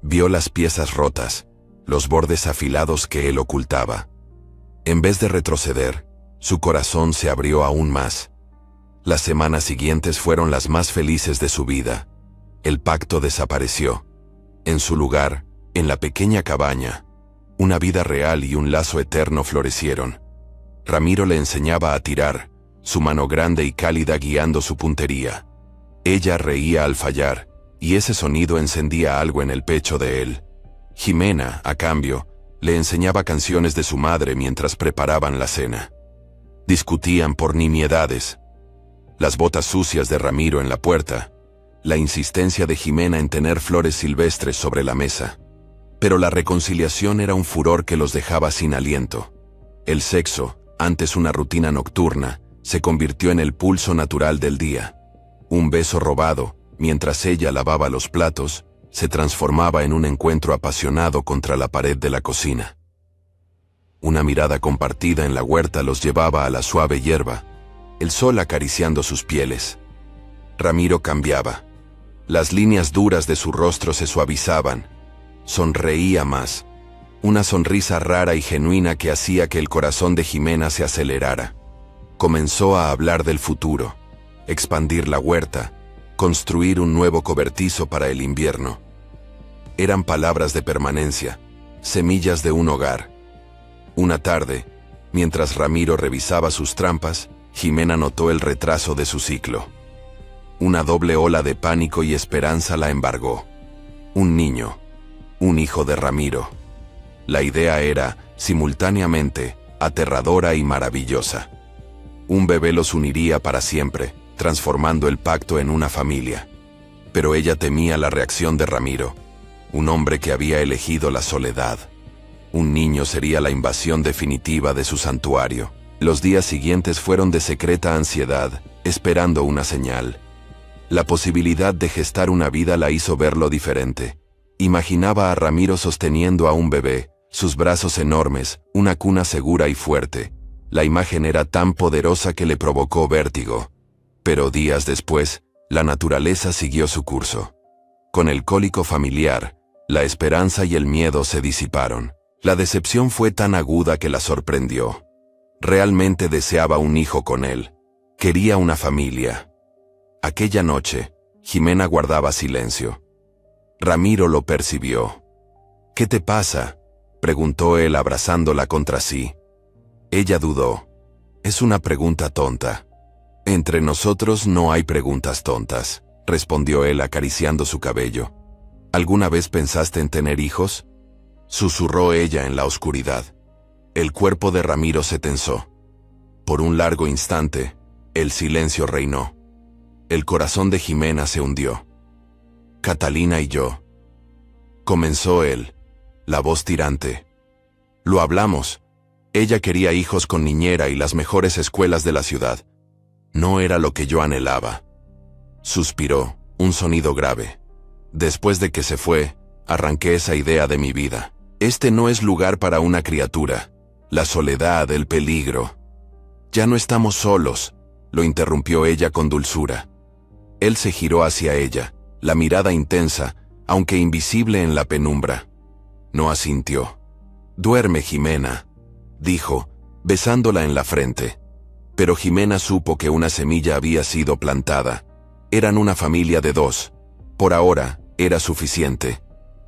Vio las piezas rotas, los bordes afilados que él ocultaba. En vez de retroceder, su corazón se abrió aún más. Las semanas siguientes fueron las más felices de su vida. El pacto desapareció. En su lugar, en la pequeña cabaña, una vida real y un lazo eterno florecieron. Ramiro le enseñaba a tirar, su mano grande y cálida guiando su puntería. Ella reía al fallar, y ese sonido encendía algo en el pecho de él. Jimena, a cambio, le enseñaba canciones de su madre mientras preparaban la cena. Discutían por nimiedades. Las botas sucias de Ramiro en la puerta, la insistencia de Jimena en tener flores silvestres sobre la mesa. Pero la reconciliación era un furor que los dejaba sin aliento. El sexo, antes una rutina nocturna, se convirtió en el pulso natural del día. Un beso robado, mientras ella lavaba los platos, se transformaba en un encuentro apasionado contra la pared de la cocina. Una mirada compartida en la huerta los llevaba a la suave hierba, el sol acariciando sus pieles. Ramiro cambiaba. Las líneas duras de su rostro se suavizaban. Sonreía más. Una sonrisa rara y genuina que hacía que el corazón de Jimena se acelerara. Comenzó a hablar del futuro, expandir la huerta, construir un nuevo cobertizo para el invierno. Eran palabras de permanencia, semillas de un hogar. Una tarde, mientras Ramiro revisaba sus trampas, Jimena notó el retraso de su ciclo. Una doble ola de pánico y esperanza la embargó. Un niño, un hijo de Ramiro. La idea era, simultáneamente, aterradora y maravillosa. Un bebé los uniría para siempre, transformando el pacto en una familia. Pero ella temía la reacción de Ramiro, un hombre que había elegido la soledad. Un niño sería la invasión definitiva de su santuario. Los días siguientes fueron de secreta ansiedad, esperando una señal. La posibilidad de gestar una vida la hizo verlo diferente. Imaginaba a Ramiro sosteniendo a un bebé, sus brazos enormes, una cuna segura y fuerte. La imagen era tan poderosa que le provocó vértigo. Pero días después, la naturaleza siguió su curso. Con el cólico familiar, la esperanza y el miedo se disiparon. La decepción fue tan aguda que la sorprendió. Realmente deseaba un hijo con él. Quería una familia. Aquella noche, Jimena guardaba silencio. Ramiro lo percibió. «¿Qué te pasa?», preguntó él abrazándola contra sí. Ella dudó. Es una pregunta tonta. Entre nosotros no hay preguntas tontas, respondió él acariciando su cabello. ¿Alguna vez pensaste en tener hijos? Susurró ella en la oscuridad. El cuerpo de Ramiro se tensó. Por un largo instante, el silencio reinó. El corazón de Jimena se hundió. Catalina y yo. Comenzó él, la voz tirante. Lo hablamos. Ella quería hijos con niñera y las mejores escuelas de la ciudad. No era lo que yo anhelaba. Suspiró, un sonido grave. Después de que se fue, arranqué esa idea de mi vida. Este no es lugar para una criatura. La soledad, el peligro. Ya no estamos solos, lo interrumpió ella con dulzura. Él se giró hacia ella, la mirada intensa, aunque invisible en la penumbra. No asintió. Duerme, Jimena, dijo, besándola en la frente. Pero Jimena supo que una semilla había sido plantada. Eran una familia de 2. Por ahora, era suficiente.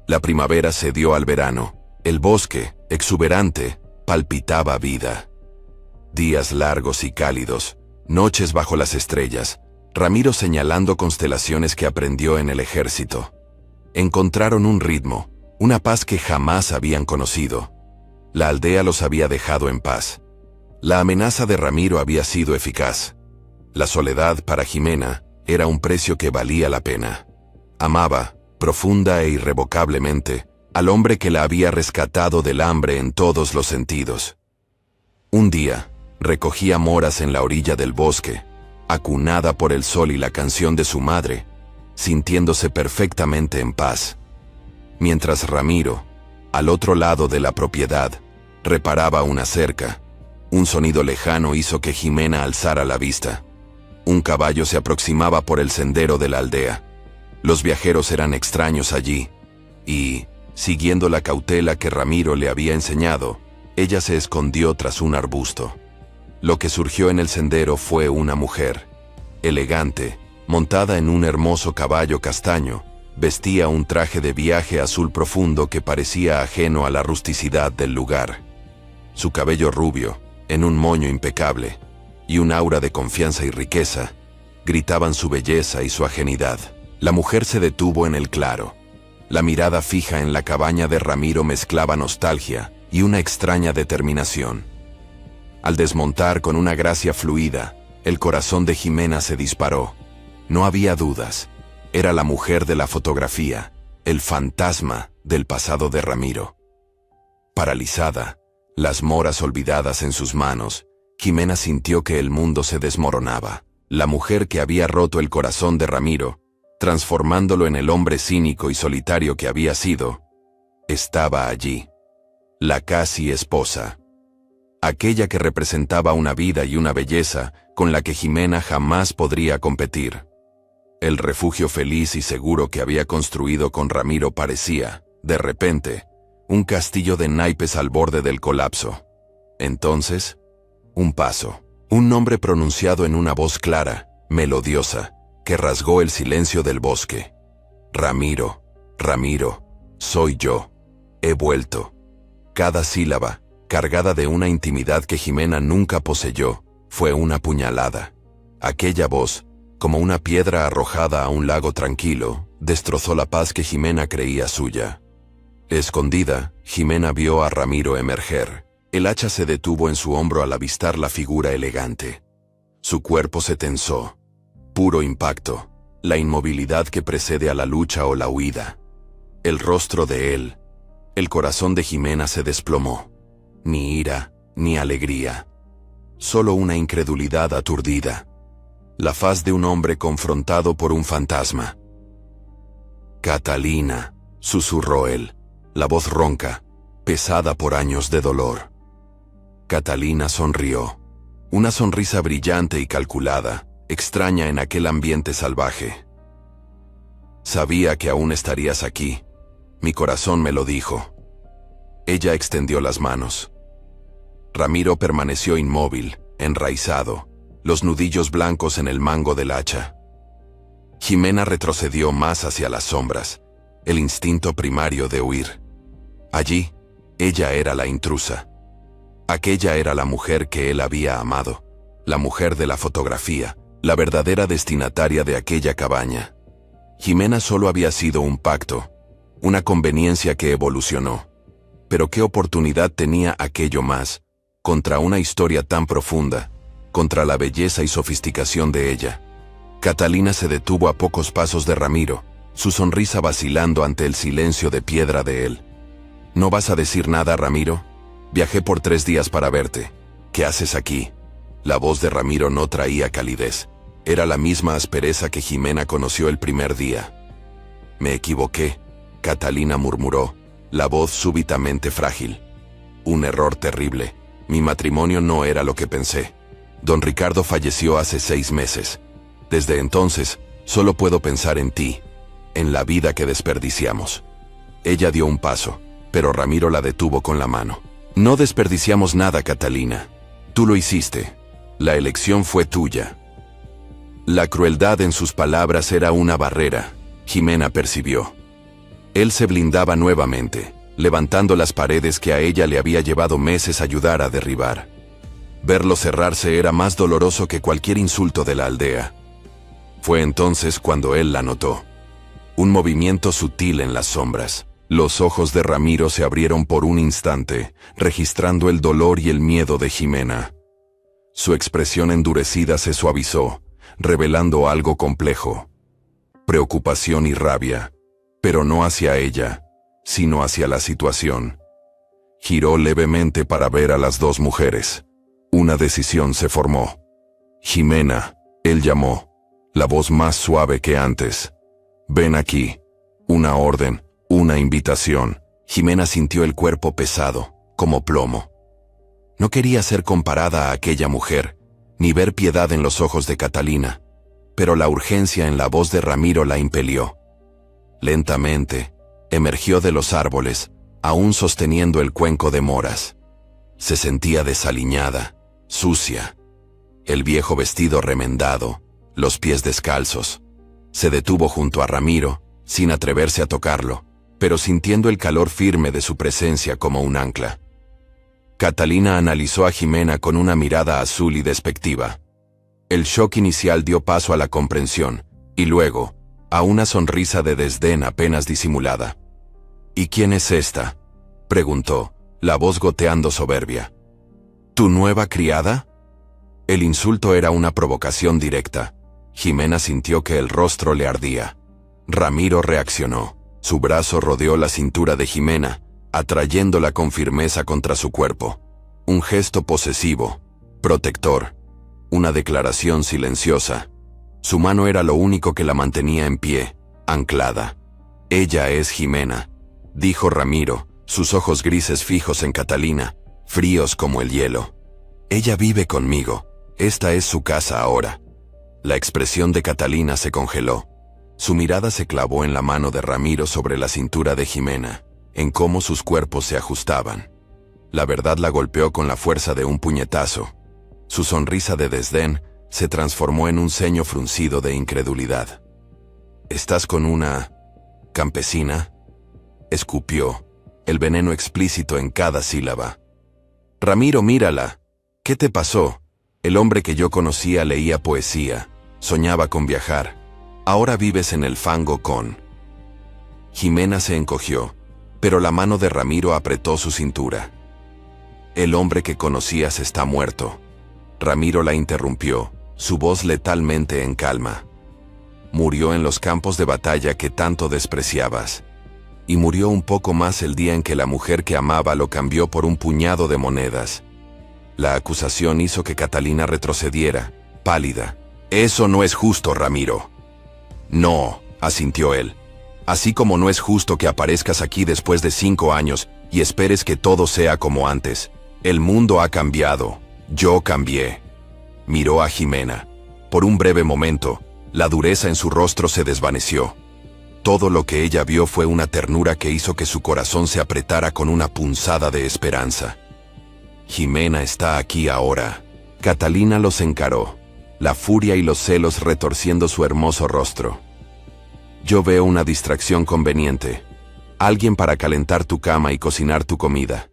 La primavera cedió al verano. El bosque, exuberante, palpitaba vida. Días largos y cálidos, noches bajo las estrellas, Ramiro señalando constelaciones que aprendió en el ejército. Encontraron un ritmo, una paz que jamás habían conocido. La aldea los había dejado en paz. La amenaza de Ramiro había sido eficaz. La soledad para Jimena era un precio que valía la pena. Amaba, profunda e irrevocablemente, al hombre que la había rescatado del hambre en todos los sentidos. Un día, recogía moras en la orilla del bosque, acunada por el sol y la canción de su madre, sintiéndose perfectamente en paz. Mientras Ramiro, al otro lado de la propiedad, reparaba una cerca, un sonido lejano hizo que Jimena alzara la vista. Un caballo se aproximaba por el sendero de la aldea. Los viajeros eran extraños allí, y, siguiendo la cautela que Ramiro le había enseñado, ella se escondió tras un arbusto. Lo que surgió en el sendero fue una mujer, elegante, montada en un hermoso caballo castaño, vestía un traje de viaje azul profundo que parecía ajeno a la rusticidad del lugar. Su cabello rubio, en un moño impecable, y un aura de confianza y riqueza, gritaban su belleza y su ajenidad. La mujer se detuvo en el claro. La mirada fija en la cabaña de Ramiro mezclaba nostalgia y una extraña determinación. Al desmontar con una gracia fluida, el corazón de Jimena se disparó. No había dudas. Era la mujer de la fotografía, el fantasma del pasado de Ramiro. Paralizada, las moras olvidadas en sus manos, Jimena sintió que el mundo se desmoronaba. La mujer que había roto el corazón de Ramiro, transformándolo en el hombre cínico y solitario que había sido, estaba allí. La casi esposa. Aquella que representaba una vida y una belleza con la que Jimena jamás podría competir. El refugio feliz y seguro que había construido con Ramiro parecía, de repente, un castillo de naipes al borde del colapso. Entonces, un paso, un nombre pronunciado en una voz clara, melodiosa, que rasgó el silencio del bosque. Ramiro, Ramiro, soy yo. He vuelto. Cada sílaba, cargada de una intimidad que Jimena nunca poseyó, fue una puñalada. Aquella voz, como una piedra arrojada a un lago tranquilo, destrozó la paz que Jimena creía suya. Escondida, Jimena vio a Ramiro emerger. El hacha se detuvo en su hombro al avistar la figura elegante. Su cuerpo se tensó. Puro impacto, la inmovilidad que precede a la lucha o la huida. El rostro de él, el corazón de Jimena se desplomó. Ni ira, ni alegría. Solo una incredulidad aturdida. La faz de un hombre confrontado por un fantasma. Catalina, susurró él, la voz ronca, pesada por años de dolor. Catalina sonrió. Una sonrisa brillante y calculada, extraña en aquel ambiente salvaje. Sabía que aún estarías aquí. Mi corazón me lo dijo. Ella extendió las manos. Ramiro permaneció inmóvil, enraizado, los nudillos blancos en el mango del hacha. Jimena retrocedió más hacia las sombras, el instinto primario de huir. Allí, Ella era la intrusa. Aquella era la mujer que él había amado, la mujer de la fotografía, la verdadera destinataria de aquella cabaña. Jimena solo había sido un pacto, una conveniencia que evolucionó. Pero qué oportunidad tenía aquello más, contra una historia tan profunda, contra la belleza y sofisticación de ella. Catalina se detuvo a pocos pasos de Ramiro, su sonrisa vacilando ante el silencio de piedra de él. ¿No vas a decir nada, Ramiro? Viajé por 3 días para verte. ¿Qué haces aquí? La voz de Ramiro no traía calidez. Era la misma aspereza que Jimena conoció el primer día. Me equivoqué, Catalina murmuró, la voz súbitamente frágil. Un error terrible. Mi matrimonio no era lo que pensé. Don Ricardo falleció hace 6 meses. Desde entonces, solo puedo pensar en ti, en la vida que desperdiciamos. Ella dio un paso, pero Ramiro la detuvo con la mano. No desperdiciamos nada, Catalina. Tú lo hiciste. La elección fue tuya. La crueldad en sus palabras era una barrera, Jimena percibió. Él se blindaba nuevamente, levantando las paredes que a ella le había llevado meses ayudar a derribar. Verlo cerrarse era más doloroso que cualquier insulto de la aldea. Fue entonces cuando él la notó. Un movimiento sutil en las sombras. Los ojos de Ramiro se abrieron por un instante, registrando el dolor y el miedo de Jimena. Su expresión endurecida se suavizó, revelando algo complejo. Preocupación y rabia, pero no hacia ella, sino hacia la situación. Giró levemente para ver a las 2 mujeres. Una decisión se formó. Jimena, él llamó, la voz más suave que antes. Ven aquí. Una orden, una invitación. Jimena sintió el cuerpo pesado, como plomo. No quería ser comparada a aquella mujer, ni ver piedad en los ojos de Catalina, pero la urgencia en la voz de Ramiro la impelió. Lentamente, emergió de los árboles, aún sosteniendo el cuenco de moras. Se sentía desaliñada, sucia. El viejo vestido remendado, los pies descalzos. Se detuvo junto a Ramiro, sin atreverse a tocarlo, pero sintiendo el calor firme de su presencia como un ancla. Catalina analizó a Jimena con una mirada azul y despectiva. El shock inicial dio paso a la comprensión, y luego, a una sonrisa de desdén apenas disimulada. ¿Y quién es esta?, preguntó, la voz goteando soberbia. ¿Tu nueva criada? El insulto era una provocación directa. Jimena sintió que el rostro le ardía. Ramiro reaccionó. Su brazo rodeó la cintura de Jimena, atrayéndola con firmeza contra su cuerpo. Un gesto posesivo, protector, una declaración silenciosa. Su mano era lo único que la mantenía en pie, anclada. Ella es Jimena, dijo Ramiro, sus ojos grises fijos en Catalina, fríos como el hielo. Ella vive conmigo, esta es su casa ahora. La expresión de Catalina se congeló. Su mirada se clavó en la mano de Ramiro sobre la cintura de Jimena, en cómo sus cuerpos se ajustaban. La verdad la golpeó con la fuerza de un puñetazo. Su sonrisa de desdén se transformó en un ceño fruncido de incredulidad. ¿Estás con una campesina?, escupió, el veneno explícito en cada sílaba. Ramiro, mírala. ¿Qué te pasó? El hombre que yo conocía leía poesía, soñaba con viajar. Ahora vives en el fango con... Jimena se encogió, pero la mano de Ramiro apretó su cintura. El hombre que conocías está muerto. Ramiro la interrumpió, su voz letalmente en calma. Murió en los campos de batalla que tanto despreciabas. Y murió un poco más el día en que la mujer que amaba lo cambió por un puñado de monedas. La acusación hizo que Catalina retrocediera, pálida. Eso no es justo, Ramiro. No, asintió él. Así como no es justo que aparezcas aquí después de 5 años y esperes que todo sea como antes. El mundo ha cambiado. Yo cambié. Miró a Jimena. Por un breve momento, la dureza en su rostro se desvaneció. Todo lo que ella vio fue una ternura que hizo que su corazón se apretara con una punzada de esperanza. Jimena está aquí ahora. Catalina los encaró, la furia y los celos retorciendo su hermoso rostro. Yo veo una distracción conveniente. Alguien para calentar tu cama y cocinar tu comida.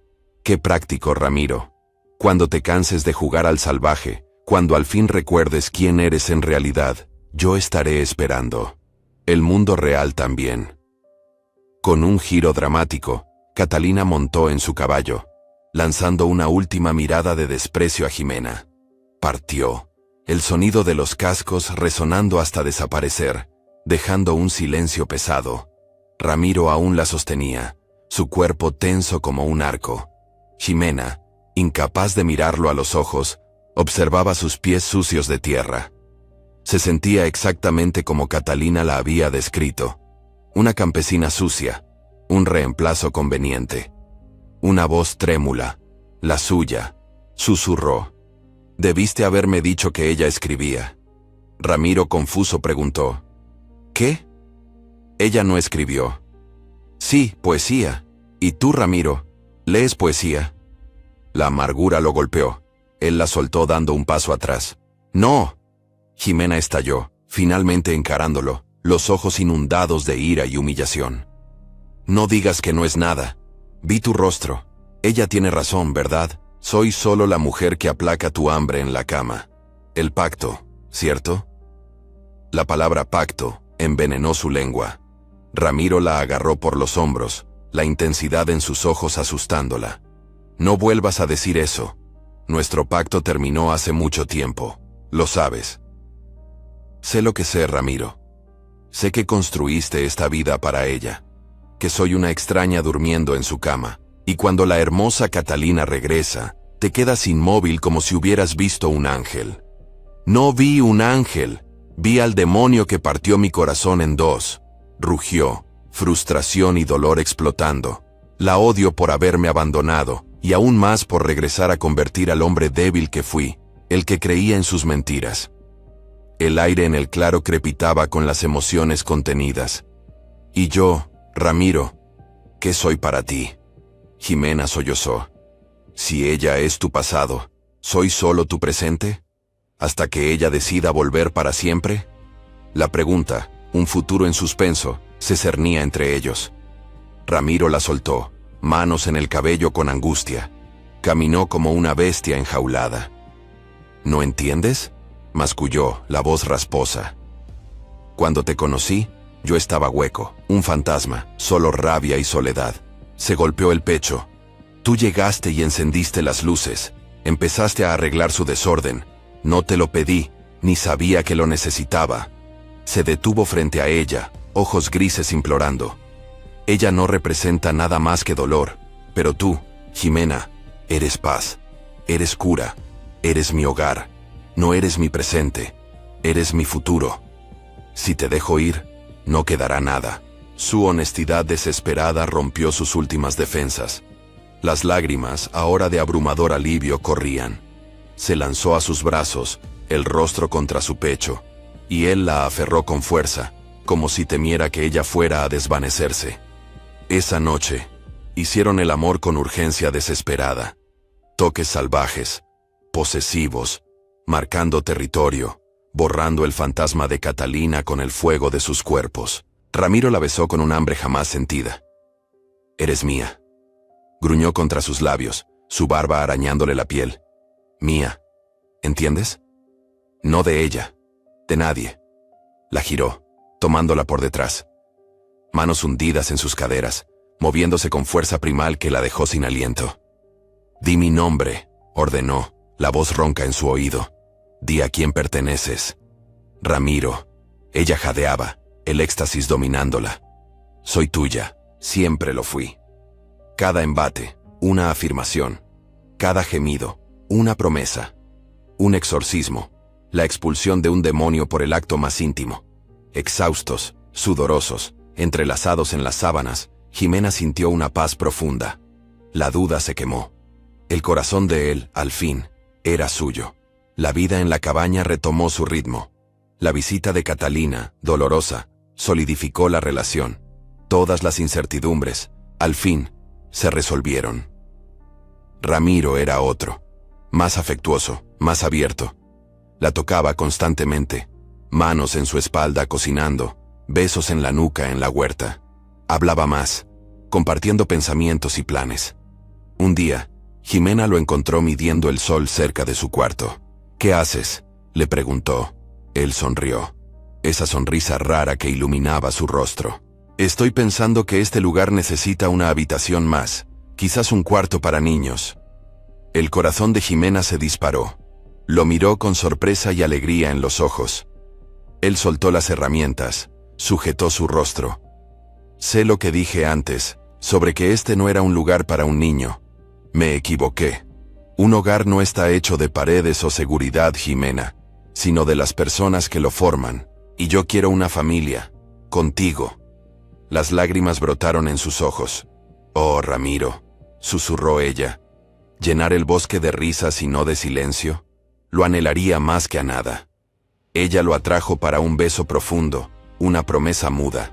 Qué práctico, Ramiro. Cuando te canses de jugar al salvaje, cuando al fin recuerdes quién eres en realidad, yo estaré esperando. El mundo real también. Con un giro dramático, Catalina montó en su caballo, lanzando una última mirada de desprecio a Jimena. Partió, el sonido de los cascos resonando hasta desaparecer, dejando un silencio pesado. Ramiro aún la sostenía, su cuerpo tenso como un arco. Jimena, incapaz de mirarlo a los ojos, observaba sus pies sucios de tierra. Se sentía exactamente como Catalina la había descrito. Una campesina sucia, un reemplazo conveniente. Una voz trémula, la suya, susurró. «Debiste haberme dicho que ella escribía». Ramiro confuso preguntó. «¿Qué?» «Ella no escribió». «Sí, poesía. ¿Y tú, Ramiro, lees poesía?» La amargura lo golpeó. Él la soltó dando un paso atrás. «¡No!». Jimena estalló, finalmente encarándolo, los ojos inundados de ira y humillación. «No digas que no es nada. Vi tu rostro. Ella tiene razón, ¿verdad? Soy solo la mujer que aplaca tu hambre en la cama. El pacto, ¿cierto?» La palabra pacto envenenó su lengua. Ramiro la agarró por los hombros, la intensidad en sus ojos asustándola. «No vuelvas a decir eso. Nuestro pacto terminó hace mucho tiempo. Lo sabes». «Sé lo que sé, Ramiro. Sé que construiste esta vida para ella, que soy una extraña durmiendo en su cama, y cuando la hermosa Catalina regresa, te quedas inmóvil como si hubieras visto un ángel». «No vi un ángel, vi al demonio que partió mi corazón en dos», rugió, frustración y dolor explotando. «La odio por haberme abandonado, y aún más por regresar a convertir al hombre débil que fui, el que creía en sus mentiras». El aire en el claro crepitaba con las emociones contenidas. «Y yo, Ramiro, ¿qué soy para ti?». Jimena sollozó. «Si ella es tu pasado, ¿soy solo tu presente? ¿Hasta que ella decida volver para siempre?». La pregunta, un futuro en suspenso, se cernía entre ellos. Ramiro la soltó, manos en el cabello con angustia. Caminó como una bestia enjaulada. «¿No entiendes?», masculló, la voz rasposa. «Cuando te conocí, yo estaba hueco, un fantasma, solo rabia y soledad». Se golpeó el pecho. «Tú llegaste y encendiste las luces. Empezaste a arreglar su desorden. No te lo pedí, ni sabía que lo necesitaba». Se detuvo frente a ella, ojos grises implorando. «Ella no representa nada más que dolor, pero tú, Jimena, eres paz, eres cura, eres mi hogar. No eres mi presente, eres mi futuro. Si te dejo ir, no quedará nada». Su honestidad desesperada rompió sus últimas defensas. Las lágrimas, ahora de abrumador alivio, corrían. Se lanzó a sus brazos, el rostro contra su pecho, y él la aferró con fuerza, como si temiera que ella fuera a desvanecerse. Esa noche, hicieron el amor con urgencia desesperada. Toques salvajes, posesivos, marcando territorio, borrando el fantasma de Catalina con el fuego de sus cuerpos. Ramiro la besó con un hambre jamás sentida. «Eres mía», gruñó contra sus labios, su barba arañándole la piel. «Mía, ¿entiendes? No de ella, de nadie». La giró, tomándola por detrás. Manos hundidas en sus caderas, moviéndose con fuerza primal que la dejó sin aliento. «Di mi nombre», ordenó, la voz ronca en su oído. «Di a quién perteneces». «Ramiro». Ella jadeaba, el éxtasis dominándola. «Soy tuya, siempre lo fui». Cada embate, una afirmación. Cada gemido, una promesa. Un exorcismo, la expulsión de un demonio por el acto más íntimo. Exhaustos, sudorosos, entrelazados en las sábanas, Jimena sintió una paz profunda. La duda se quemó. El corazón de él, al fin, era suyo. La vida en la cabaña retomó su ritmo. La visita de Catalina, dolorosa, solidificó la relación. Todas las incertidumbres, al fin, se resolvieron. Ramiro era otro, más afectuoso, más abierto. La tocaba constantemente, manos en su espalda cocinando, besos en la nuca en la huerta. Hablaba más, compartiendo pensamientos y planes. Un día, Jimena lo encontró midiendo el sol cerca de su cuarto. «¿Qué haces?», le preguntó. Él sonrió. Esa sonrisa rara que iluminaba su rostro. «Estoy pensando que este lugar necesita una habitación más, quizás un cuarto para niños». El corazón de Jimena se disparó. Lo miró con sorpresa y alegría en los ojos. Él soltó las herramientas, sujetó su rostro. «Sé lo que dije antes, sobre que este no era un lugar para un niño. Me equivoqué. Un hogar no está hecho de paredes o seguridad, Jimena, sino de las personas que lo forman. Y yo quiero una familia, contigo». Las lágrimas brotaron en sus ojos. «Oh, Ramiro», susurró ella. «¿Llenar el bosque de risas y no de silencio? Lo anhelaría más que a nada». Ella lo atrajo para un beso profundo, una promesa muda.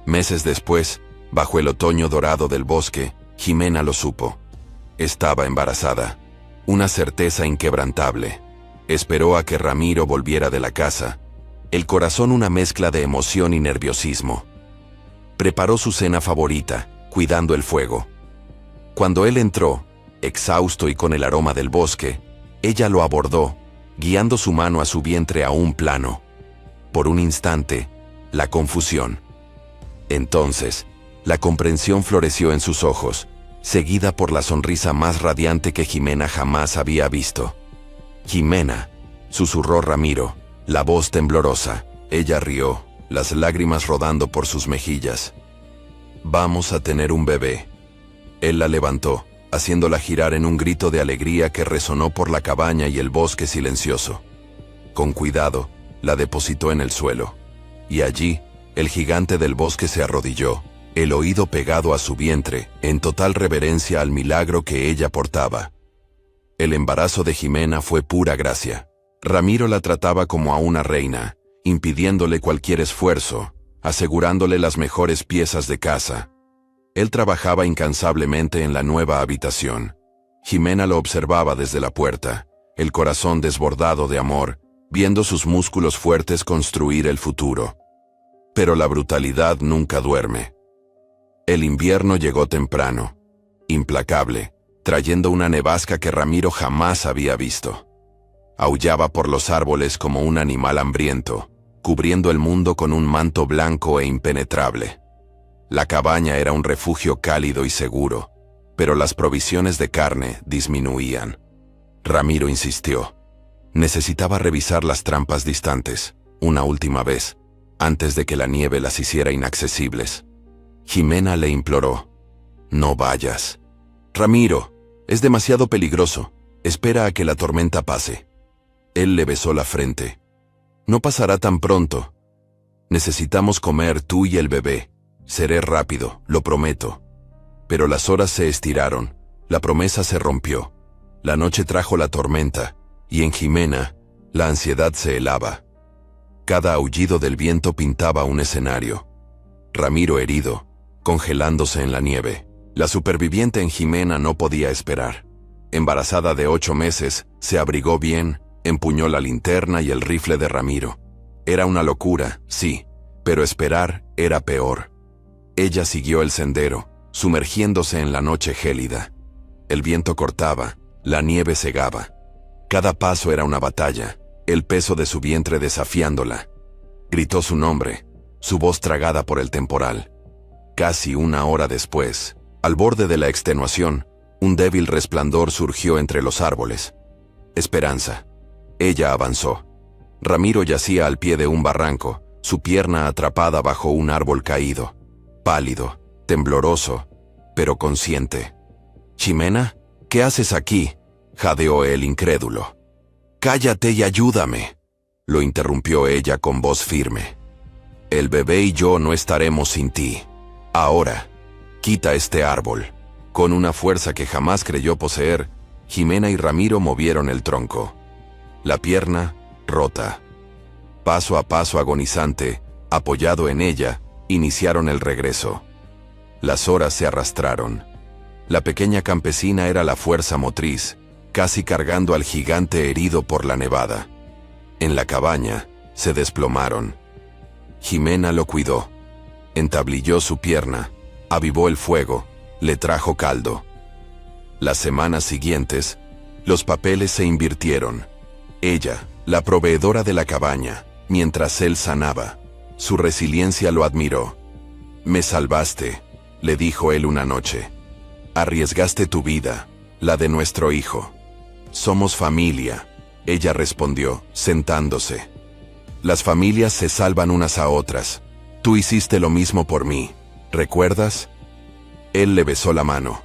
Meses después, bajo el otoño dorado del bosque, Jimena lo supo. Estaba embarazada. Una certeza inquebrantable. Esperó a que Ramiro volviera de la casa. El corazón una mezcla de emoción y nerviosismo. Preparó su cena favorita, cuidando el fuego. Cuando él entró, exhausto y con el aroma del bosque, ella lo abordó, guiando su mano a su vientre a un plano. Por un instante, la confusión. Entonces, la comprensión floreció en sus ojos, seguida por la sonrisa más radiante que Jimena jamás había visto. «Jimena», susurró Ramiro, la voz temblorosa. Ella rió, las lágrimas rodando por sus mejillas. «Vamos a tener un bebé». Él la levantó, haciéndola girar en un grito de alegría que resonó por la cabaña y el bosque silencioso. Con cuidado, la depositó en el suelo. Y allí, el gigante del bosque se arrodilló, el oído pegado a su vientre, en total reverencia al milagro que ella portaba. El embarazo de Jimena fue pura gracia. Ramiro la trataba como a una reina, impidiéndole cualquier esfuerzo, asegurándole las mejores piezas de casa. Él trabajaba incansablemente en la nueva habitación. Jimena lo observaba desde la puerta, el corazón desbordado de amor, viendo sus músculos fuertes construir el futuro. Pero la brutalidad nunca duerme. El invierno llegó temprano, implacable, trayendo una nevasca que Ramiro jamás había visto. Aullaba por los árboles como un animal hambriento, cubriendo el mundo con un manto blanco e impenetrable. La cabaña era un refugio cálido y seguro, pero las provisiones de carne disminuían. Ramiro insistió. Necesitaba revisar las trampas distantes, una última vez, antes de que la nieve las hiciera inaccesibles. Jimena le imploró. «No vayas. Ramiro, es demasiado peligroso. Espera a que la tormenta pase». Él le besó la frente. «No pasará tan pronto. Necesitamos comer tú y el bebé. Seré rápido, lo prometo». Pero las horas se estiraron, la promesa se rompió. La noche trajo la tormenta, y en Jimena, la ansiedad se helaba. Cada aullido del viento pintaba un escenario. Ramiro herido, congelándose en la nieve. La superviviente en Jimena no podía esperar. Embarazada de 8 meses, se abrigó bien, empuñó la linterna y el rifle de Ramiro. Era una locura, sí, pero esperar era peor. Ella siguió el sendero, sumergiéndose en la noche gélida. El viento cortaba, la nieve cegaba. Cada paso era una batalla, el peso de su vientre desafiándola. Gritó su nombre, su voz tragada por el temporal. Casi una hora después, al borde de la extenuación, un débil resplandor surgió entre los árboles. Esperanza. Ella avanzó. Ramiro yacía al pie de un barranco, su pierna atrapada bajo un árbol caído. Pálido, tembloroso, pero consciente. «Jimena, ¿qué haces aquí?», jadeó él incrédulo. «Cállate y ayúdame», lo interrumpió ella con voz firme. «El bebé y yo no estaremos sin ti. Ahora, quita este árbol». Con una fuerza que jamás creyó poseer, Jimena y Ramiro movieron el tronco. La pierna, rota. Paso a paso agonizante, apoyado en ella, iniciaron el regreso. Las horas se arrastraron. La pequeña campesina era la fuerza motriz, casi cargando al gigante herido por la nevada. En la cabaña, se desplomaron. Jimena lo cuidó. Entablilló su pierna, avivó el fuego, le trajo caldo. Las semanas siguientes, los papeles se invirtieron. Ella, la proveedora de la cabaña, mientras él sanaba. Su resiliencia lo admiró. «Me salvaste», le dijo él una noche. «Arriesgaste tu vida, la de nuestro hijo». «Somos familia», ella respondió, sentándose. «Las familias se salvan unas a otras. Tú hiciste lo mismo por mí, ¿recuerdas?». Él le besó la mano.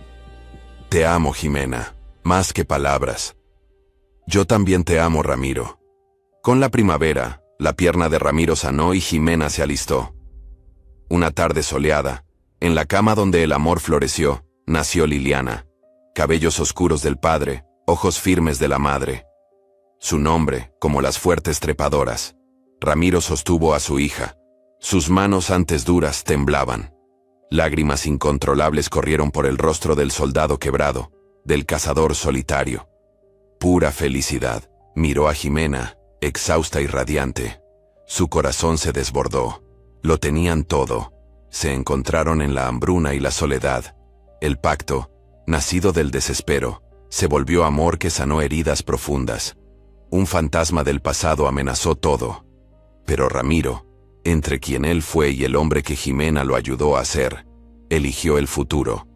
«Te amo, Jimena, más que palabras». «Yo también te amo, Ramiro». Con la primavera, la pierna de Ramiro sanó y Jimena se alistó. Una tarde soleada, en la cama donde el amor floreció, nació Liliana. Cabellos oscuros del padre, ojos firmes de la madre. Su nombre, como las fuertes trepadoras. Ramiro sostuvo a su hija. Sus manos antes duras temblaban. Lágrimas incontrolables corrieron por el rostro del soldado quebrado, del cazador solitario. Pura felicidad. Miró a Jimena, exhausta y radiante. Su corazón se desbordó. Lo tenían todo. Se encontraron en la hambruna y la soledad. El pacto, nacido del desespero, se volvió amor que sanó heridas profundas. Un fantasma del pasado amenazó todo. Pero Ramiro, entre quien él fue y el hombre que Jimena lo ayudó a ser, eligió el futuro.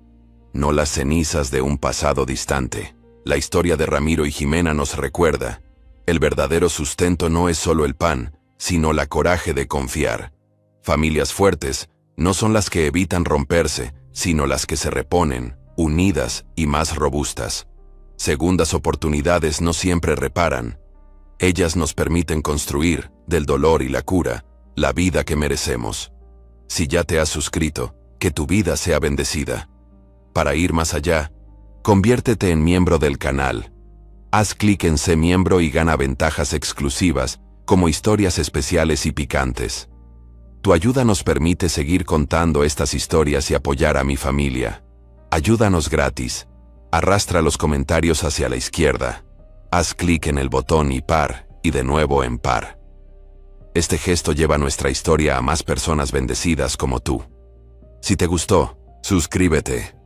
No las cenizas de un pasado distante. La historia de Ramiro y Jimena nos recuerda: el verdadero sustento no es solo el pan, sino la coraje de confiar. Familias fuertes no son las que evitan romperse, sino las que se reponen, unidas y más robustas. Segundas oportunidades no siempre reparan. Ellas nos permiten construir, del dolor y la cura, la vida que merecemos. Si ya te has suscrito, que tu vida sea bendecida. Para ir más allá, conviértete en miembro del canal. Haz clic en Sé miembro y gana ventajas exclusivas, como historias especiales y picantes. Tu ayuda nos permite seguir contando estas historias y apoyar a mi familia. Ayúdanos gratis. Arrastra los comentarios hacia la izquierda. Haz clic en el botón y par, y de nuevo en par. Este gesto lleva nuestra historia a más personas bendecidas como tú. Si te gustó, suscríbete,